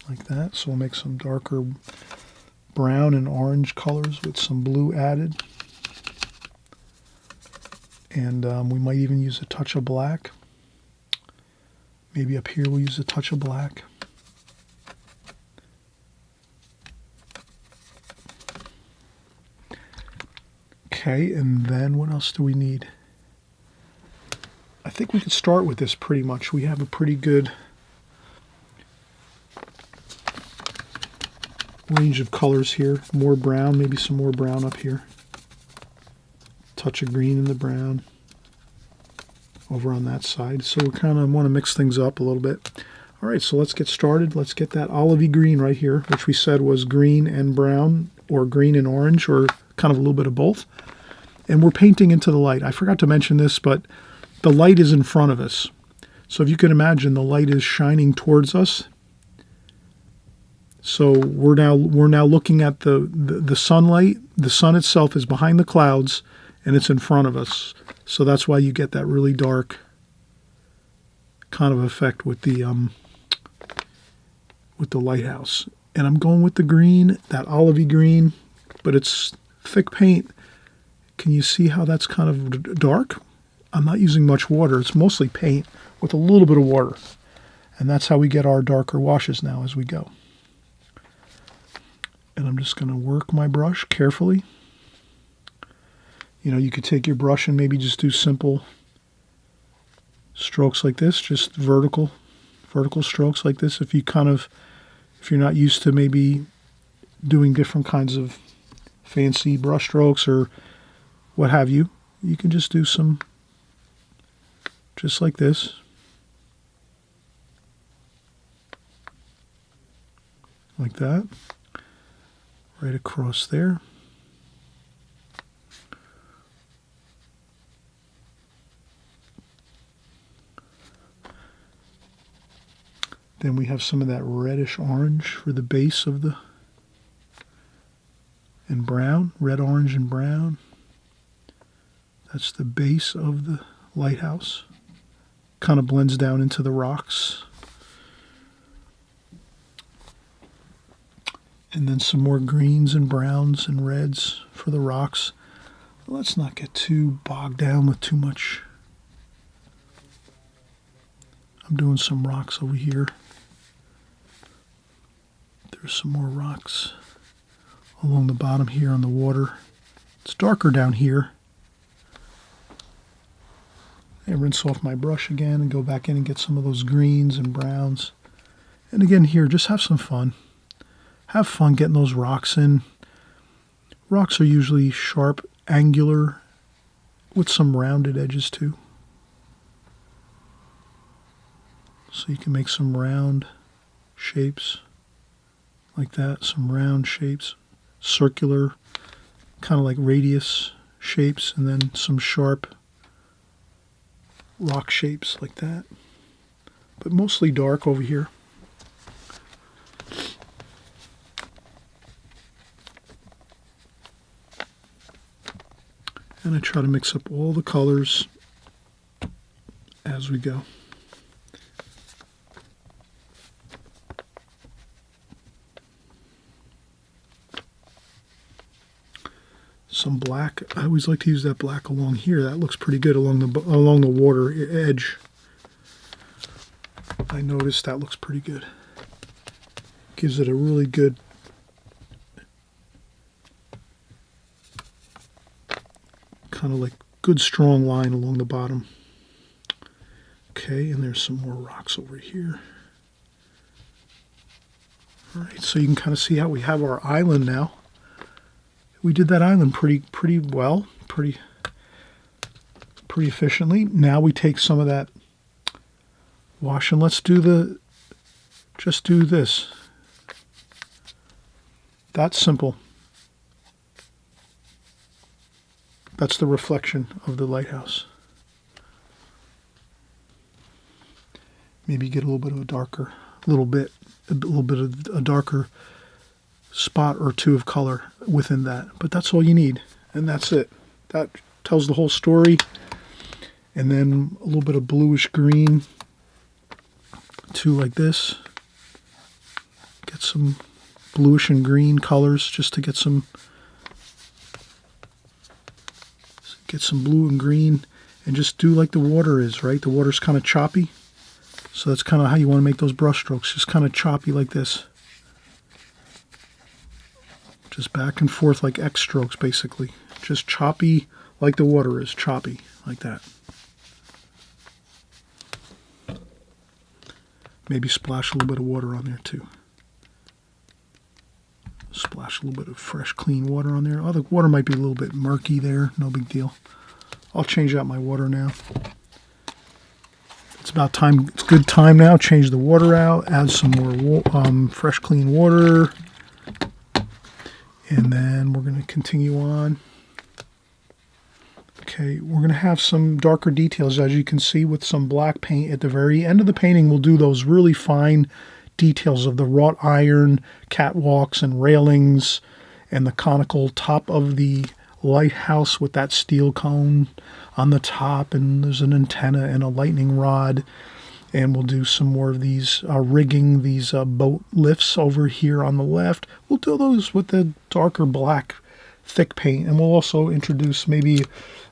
Like that. So we'll make some darker brown and orange colors with some blue added. And we might even use a touch of black. Maybe up here we'll use a touch of black. Okay, and then what else do we need? I think we could start with this pretty much. We have a pretty good range of colors here. More brown, maybe some more brown up here. Touch of green in the brown over on that side. So we kind of want to mix things up a little bit. All right, so let's get started. Let's get that olivey green right here, which we said was green and brown, or green and orange, or kind of a little bit of both. And we're painting into the light. I forgot to mention this, but the light is in front of us. So if you can imagine, the light is shining towards us. So we're now looking at the sunlight. The sun itself is behind the clouds, and it's in front of us. So that's why you get that really dark kind of effect with the lighthouse. And I'm going with the green, that olivey green, but it's thick paint. Can you see how that's kind of dark? I'm not using much water. It's mostly paint with a little bit of water. And that's how we get our darker washes now as we go. And I'm just going to work my brush carefully. You know, you could take your brush and maybe just do simple strokes like this, just vertical strokes like this. If you're not used to maybe doing different kinds of fancy brush strokes or what have you, you can just do some just like this. Like that. Right across there. Then we have some of that reddish orange for the base of the, and brown, red, orange, and brown. That's the base of the lighthouse. Kind of blends down into the rocks. And then some more greens and browns and reds for the rocks. Let's not get too bogged down with too much. I'm doing some rocks over here. There's some more rocks along the bottom here on the water. It's darker down here. And rinse off my brush again and go back in and get some of those greens and browns. And again here, just have some fun. Have fun getting those rocks in. Rocks are usually sharp, angular, with some rounded edges too. So you can make some round shapes like that, some round shapes, circular, kind of like radius shapes, and then some sharp rock shapes like that, but mostly dark over here. And I try to mix up all the colors as we go. some black. I always like to use that black along here. That looks pretty good along the water edge. I noticed that looks pretty good. Gives it a really good kind of like good strong line along the bottom. Okay, and there's some more rocks over here. All right, so you can kind of see how we have our island now. We did that island pretty well, pretty efficiently. Now we take some of that wash and let's just do this. That's simple. That's the reflection of the lighthouse. Maybe get a little bit of a darker, a little bit of a darker spot or two of color within that. But that's all you need, and that's it. That tells the whole story. And then a little bit of bluish green, too, like this. Get some bluish and green colors just to get some blue and green, and just do like the water is, right? The water's kind of choppy. So that's kind of how you want to make those brush strokes, just kind of choppy like this. Just back and forth like X strokes, basically. Just choppy like the water is, choppy like that. Maybe splash a little bit of water on there too. Splash a little bit of fresh, clean water on there. Oh, the water might be a little bit murky there. No big deal. I'll change out my water now. It's about time. It's good time now. Change the water out. Add some more fresh, clean water. And then we're going to continue on. Okay, we're going to have some darker details, as you can see, with some black paint. At the very end of the painting, we'll do those really fine details of the wrought iron catwalks and railings and the conical top of the lighthouse with that steel cone on the top, and there's an antenna and a lightning rod. And we'll do some more of these rigging, these boat lifts over here on the left. We'll do those with the darker black thick paint, and we'll also introduce maybe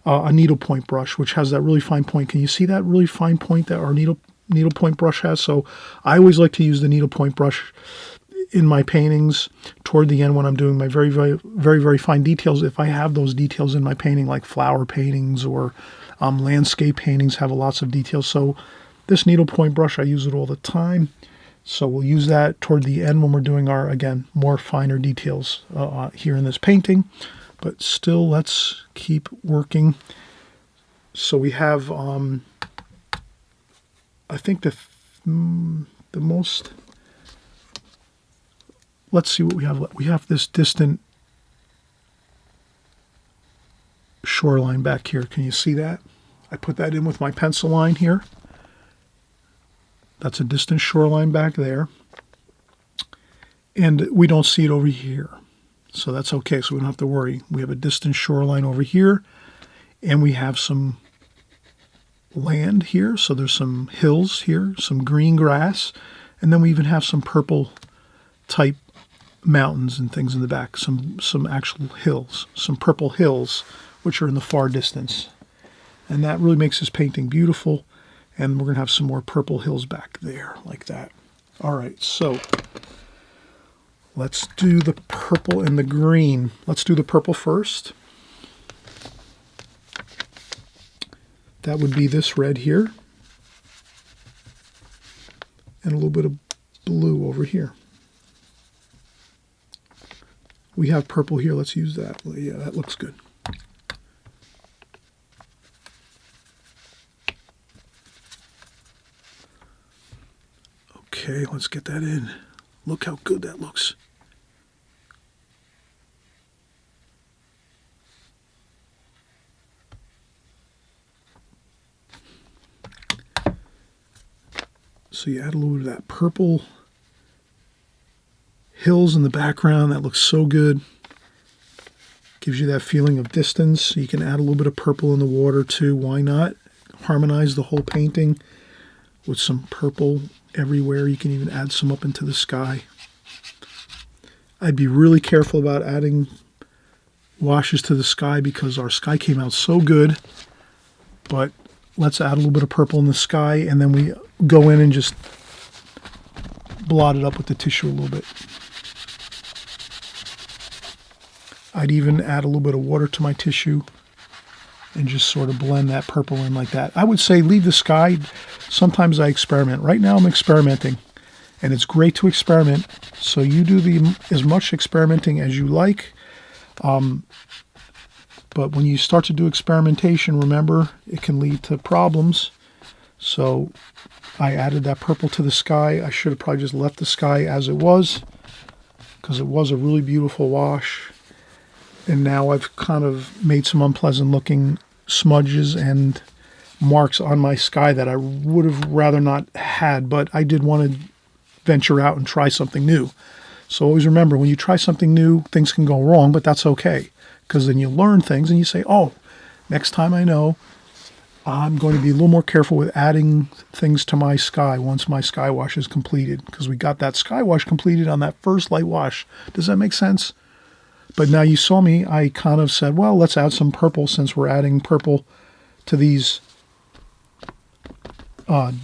a needlepoint brush, which has that really fine point. Can you see that really fine point that our needlepoint brush has? So I always like to use the needlepoint brush in my paintings toward the end when I'm doing my very fine details. If I have those details in my painting, like flower paintings or landscape paintings have lots of details. So this needlepoint brush, I use it all the time. So we'll use that toward the end when we're doing our, again, more finer details here in this painting. But still, let's keep working. So we have, I think the most, let's see what we have. We have this distant shoreline back here. Can you see that? I put that in with my pencil line here. That's a distant shoreline back there. And we don't see it over here. So that's okay, so we don't have to worry. We have a distant shoreline over here, and we have some land here. So there's some hills here, some green grass, and then we even have some purple type mountains and things in the back, some actual hills, some purple hills, which are in the far distance. And that really makes this painting beautiful. And we're going to have some more purple hills back there, like that. All right, so let's do the purple and the green. Let's do the purple first. That would be this red here. And a little bit of blue over here. We have purple here. Let's use that. Yeah, that looks good. Okay, let's get that in. Look how good that looks. So you add a little bit of that purple hills in the background. That looks so good. Gives you that feeling of distance. You can add a little bit of purple in the water too. Why not? Harmonize the whole painting with some purple everywhere. You can even add some up into the sky. I'd be really careful about adding washes to the sky because our sky came out so good. But let's add a little bit of purple in the sky, and then we go in and just blot it up with the tissue a little bit. I'd even add a little bit of water to my tissue and just sort of blend that purple in like that. I would say leave the sky. Sometimes I experiment. Right now I'm experimenting, and it's great to experiment. So you do as much experimenting as you like. But when you start to do experimentation, remember, it can lead to problems. So I added that purple to the sky. I should have probably just left the sky as it was, because it was a really beautiful wash. And now I've kind of made some unpleasant looking smudges and marks on my sky that I would have rather not had, but I did want to venture out and try something new. So always remember, when you try something new, things can go wrong, but that's okay, because then you learn things and you say, oh, next time I know, I'm going to be a little more careful with adding things to my sky once my sky wash is completed, because we got that sky wash completed on that first light wash. Does that make sense? But now you saw me, I kind of said, well, let's add some purple since we're adding purple to these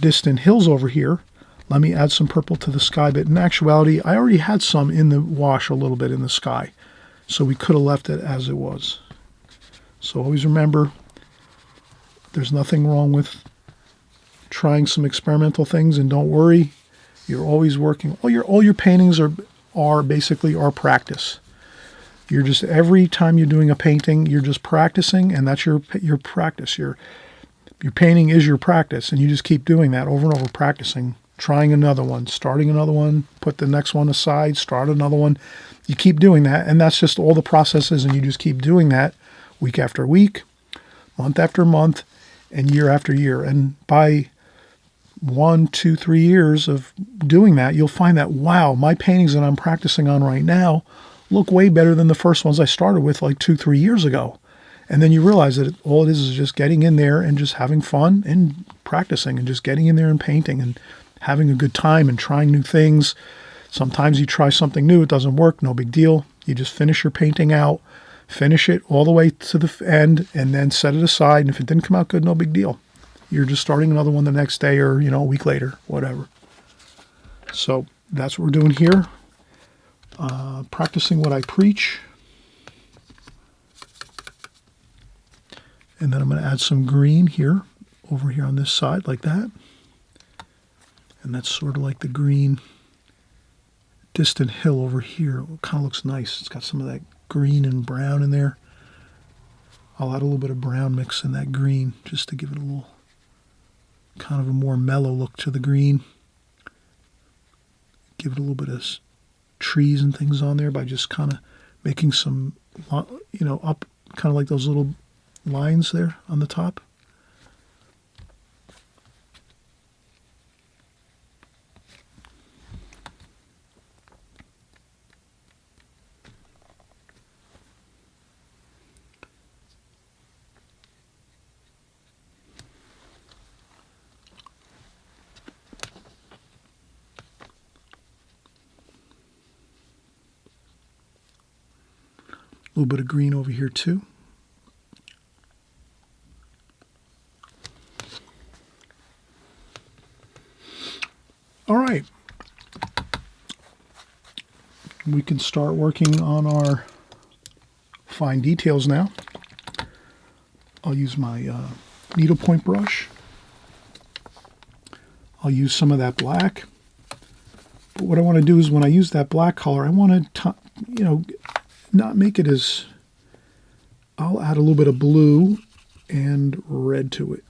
distant hills over here. Let me add some purple to the sky. But in actuality, I already had some in the wash a little bit in the sky. So we could have left it as it was. So always remember, there's nothing wrong with trying some experimental things, and don't worry, you're always working. All your paintings are basically our practice. You're just, every time you're doing a painting, you're just practicing, and that's your practice. Your painting is your practice, and you just keep doing that over and over, practicing, trying another one, starting another one, put the next one aside, start another one. You keep doing that, and that's just all the processes, and you just keep doing that week after week, month after month, and year after year. And by 1, 2, 3 years of doing that, you'll find that, wow, my paintings that I'm practicing on right now look way better than the first ones I started with like 2, 3 years ago. And then you realize that all it is just getting in there and just having fun and practicing and just getting in there and painting and having a good time and trying new things. Sometimes you try something new, it doesn't work, no big deal. You just finish your painting out, finish it all the way to the end, and then set it aside. And if it didn't come out good, no big deal. You're just starting another one the next day, or, a week later, whatever. So that's what we're doing here. Practicing what I preach. And then I'm going to add some green here, over here on this side, like that. And that's sort of like the green distant hill over here. It kind of looks nice. It's got some of that green and brown in there. I'll add a little bit of brown mix in that green, just to give it a little, kind of a more mellow look to the green. Give it a little bit of trees and things on there by just kind of making some, up, kind of like those little lines there on the top. A little bit of green over here too. All right. We can start working on our fine details now. I'll use my needlepoint brush. I'll use some of that black. But what I want to do is when I use that black color, I want to, not make it as, I'll add a little bit of blue and red to it.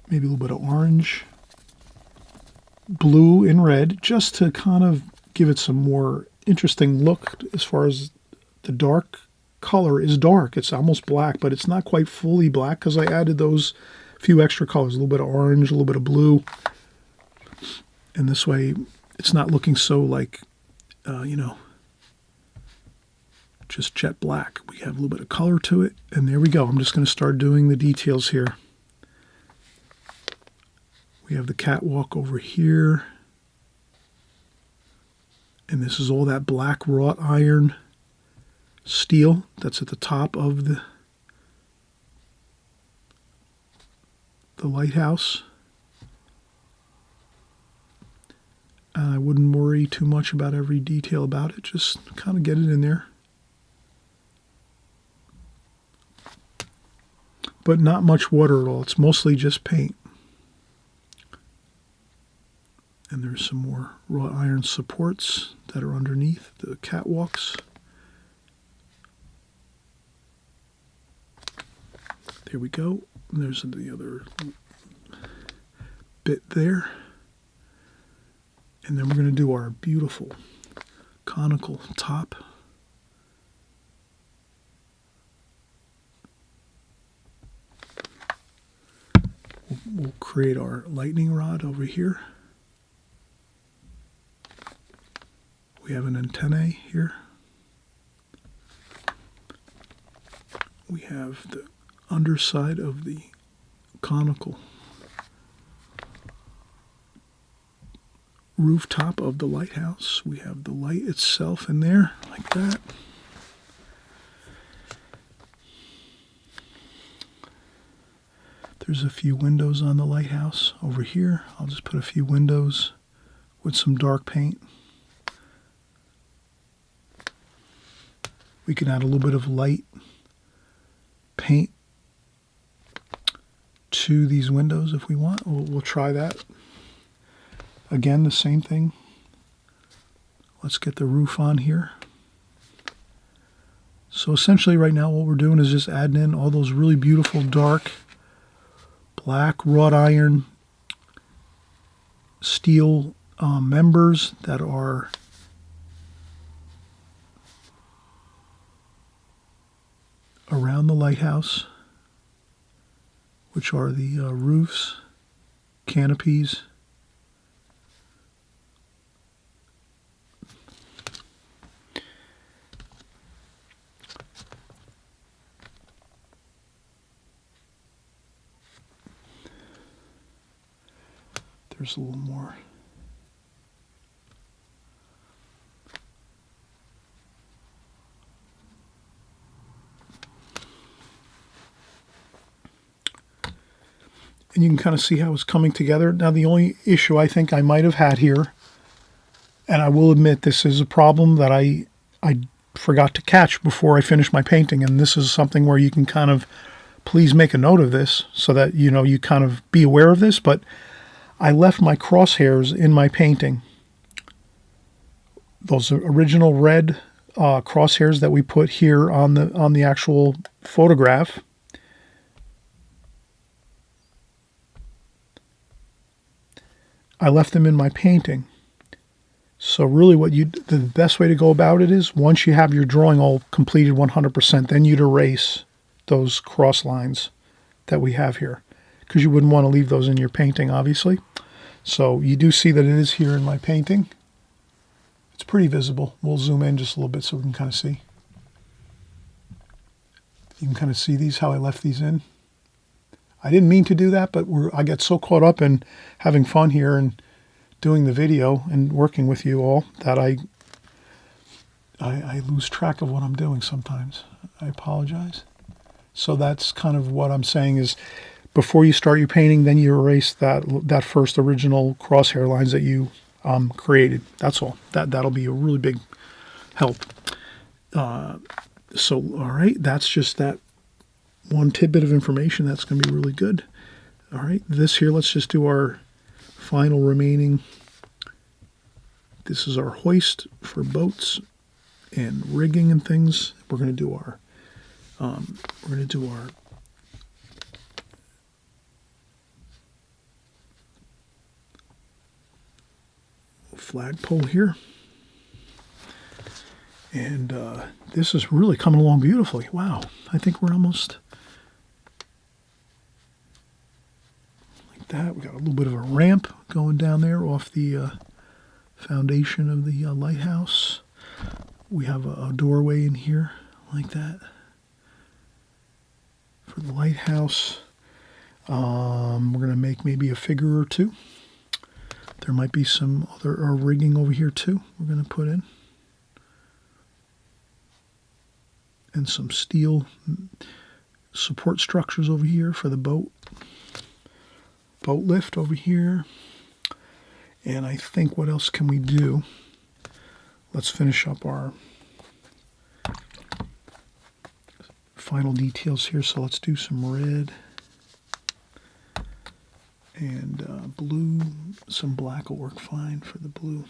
Maybe a little bit of orange, blue and red, just to kind of give it some more interesting look. As far as the dark color is dark, it's almost black, but it's not quite fully black because I added those few extra colors, a little bit of orange, a little bit of blue. And this way it's not looking so like, just jet black. We have a little bit of color to it, and there we go. I'm just going to start doing the details here. We have the catwalk over here. And this is all that black wrought iron steel that's at the top of the lighthouse. I wouldn't worry too much about every detail about it, just kind of get it in there. But not much water at all, it's mostly just paint. And there's some more wrought iron supports that are underneath the catwalks. There we go. And there's the other bit there. And then we're going to do our beautiful conical top. We'll create our lightning rod over here. We have an antennae here. We have the underside of the conical rooftop of the lighthouse. We have the light itself in there, like that. There's a few windows on the lighthouse over here. I'll just put a few windows with some dark paint. We can add a little bit of light paint to these windows if we want. We'll try that. Again, the same thing. Let's get the roof on here. So essentially right now what we're doing is just adding in all those really beautiful dark black wrought iron steel members that are around the lighthouse, which are the roofs, canopies, there's a little more. And you can kind of see how it's coming together. Now, the only issue I think I might have had here, and I will admit this is a problem that I forgot to catch before I finished my painting, and this is something where you can kind of please make a note of this so that you kind of be aware of this, but I left my crosshairs in my painting. Those original red crosshairs that we put here on the actual photograph. I left them in my painting. So really the best way to go about it is once you have your drawing all completed 100%, then you'd erase those cross lines that we have here, because you wouldn't want to leave those in your painting, obviously. So you do see that it is here in my painting. It's pretty visible. We'll zoom in just a little bit so we can kind of see. You can kind of see these, how I left these in. I didn't mean to do that, but I get so caught up in having fun here and doing the video and working with you all that I lose track of what I'm doing sometimes. I apologize. So that's kind of what I'm saying is before you start your painting, then you erase that first original crosshair lines that you created. That's all. That'll be a really big help. So, all right, that's just that one tidbit of information that's going to be really good. All right, this here, let's just do our final remaining. This is our hoist for boats and rigging and things. We're going to do our flagpole here. And this is really coming along beautifully. Wow, I think we're almost like that. We got a little bit of a ramp going down there off the foundation of the lighthouse. We have a doorway in here like that for the lighthouse. We're going to make maybe a figure or two There might be some other rigging over here too we're going to put in. And some steel support structures over here for the boat. Boat lift over here. And I think, what else can we do? Let's finish up our final details here. So let's do some red and blue. Some black will work fine for the blue.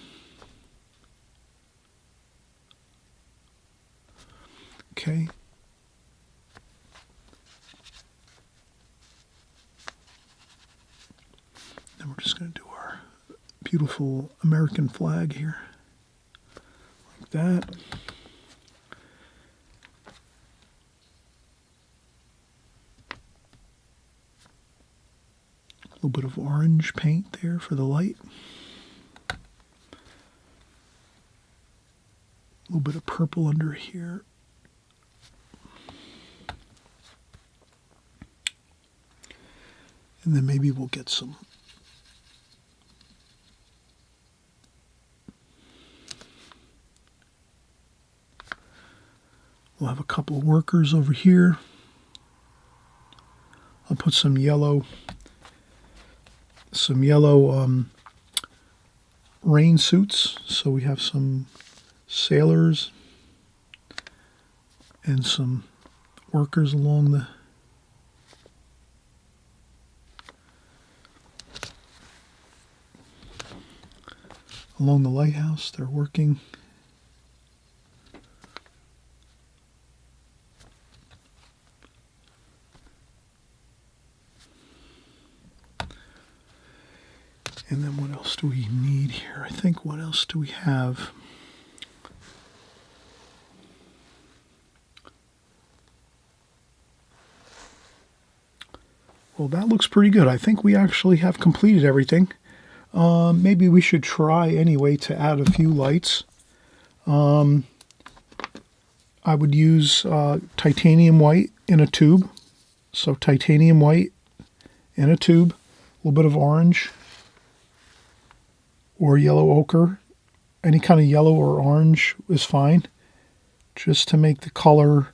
Okay. Then we're just going to do our beautiful American flag here. Like that. A little bit of orange paint there for the light. A little bit of purple under here. And then maybe we'll get some we'll have a couple of workers over here. I'll put some yellow rain suits. So we have some sailors and some workers along the lighthouse. They're working. And then what else do we need here? I think, what else do we have? Well, that looks pretty good. I think we actually have completed everything. Maybe we should try anyway to add a few lights. I would use titanium white in a tube. So titanium white in a tube, a little bit of orange or yellow ochre. Any kind of yellow or orange is fine. Just to make the color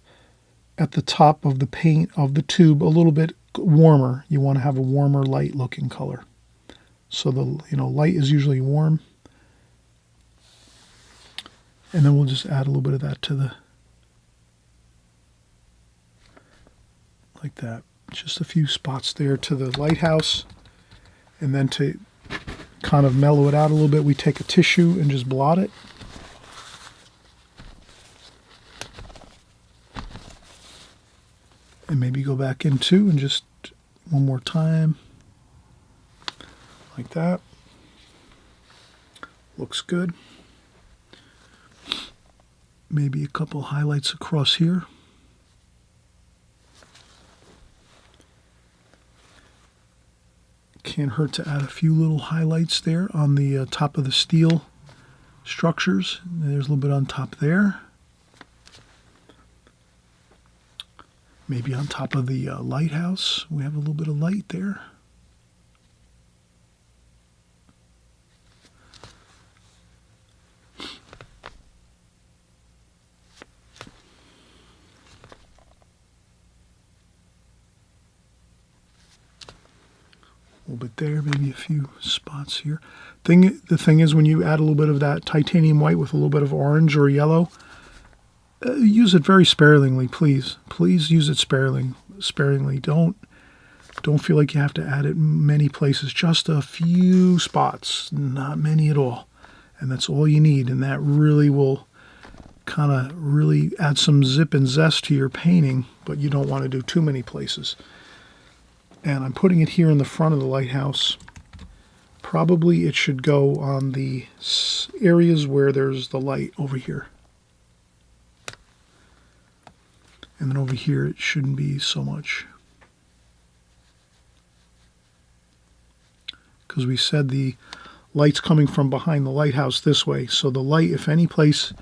at the top of the paint of the tube a little bit warmer. You want to have a warmer, light looking color. So the light is usually warm. And then we'll just add a little bit of that to the, like that. Just a few spots there to the lighthouse. And then to kind of mellow it out a little bit, we take a tissue and just blot it. And maybe go back in too and just one more time. Like that. Looks good. Maybe a couple highlights across here. Can't hurt to add a few little highlights there on the top of the steel structures. There's a little bit on top there. Maybe on top of the lighthouse, we have a little bit of light there. A little bit there, maybe a few spots here. The thing is, when you add a little bit of that titanium white with a little bit of orange or yellow, use it very sparingly, please. Please use it sparingly. Don't feel like you have to add it many places. Just a few spots, not many at all. And that's all you need. And that really will kind of really add some zip and zest to your painting, but you don't want to do too many places. And I'm putting it here in the front of the lighthouse. Probably it should go on the areas where there's the light over here. And then over here it shouldn't be so much. Because we said the light's coming from behind the lighthouse this way. So the light, if any place,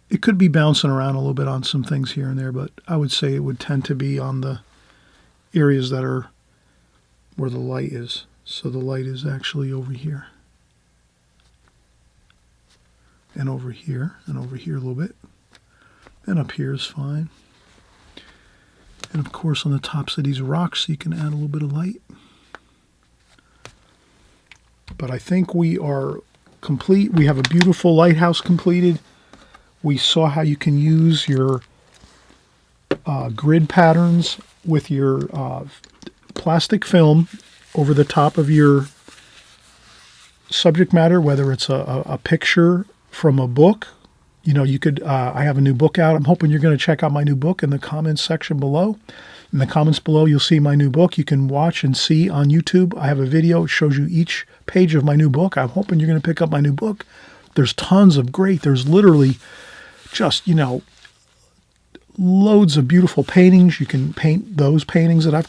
it could be bouncing around a little bit on some things here and there, but I would say it would tend to be on the areas that are where the light is. So the light is actually over here. and over here a little bit. And up here is fine. And of course on the tops of these rocks you can add a little bit of light. But I think we are complete. We have a beautiful lighthouse completed. We saw how you can use your grid patterns with your plastic film over the top of your subject matter, whether it's a picture from a book. You know, you could, I have a new book out. I'm hoping you're going to check out my new book in the comments section below. In the comments below, you'll see my new book. You can watch and see on YouTube. I have a video. It shows you each page of my new book. I'm hoping you're going to pick up my new book. There's tons of there's literally just, you know, loads of beautiful paintings. You can paint those paintings that I've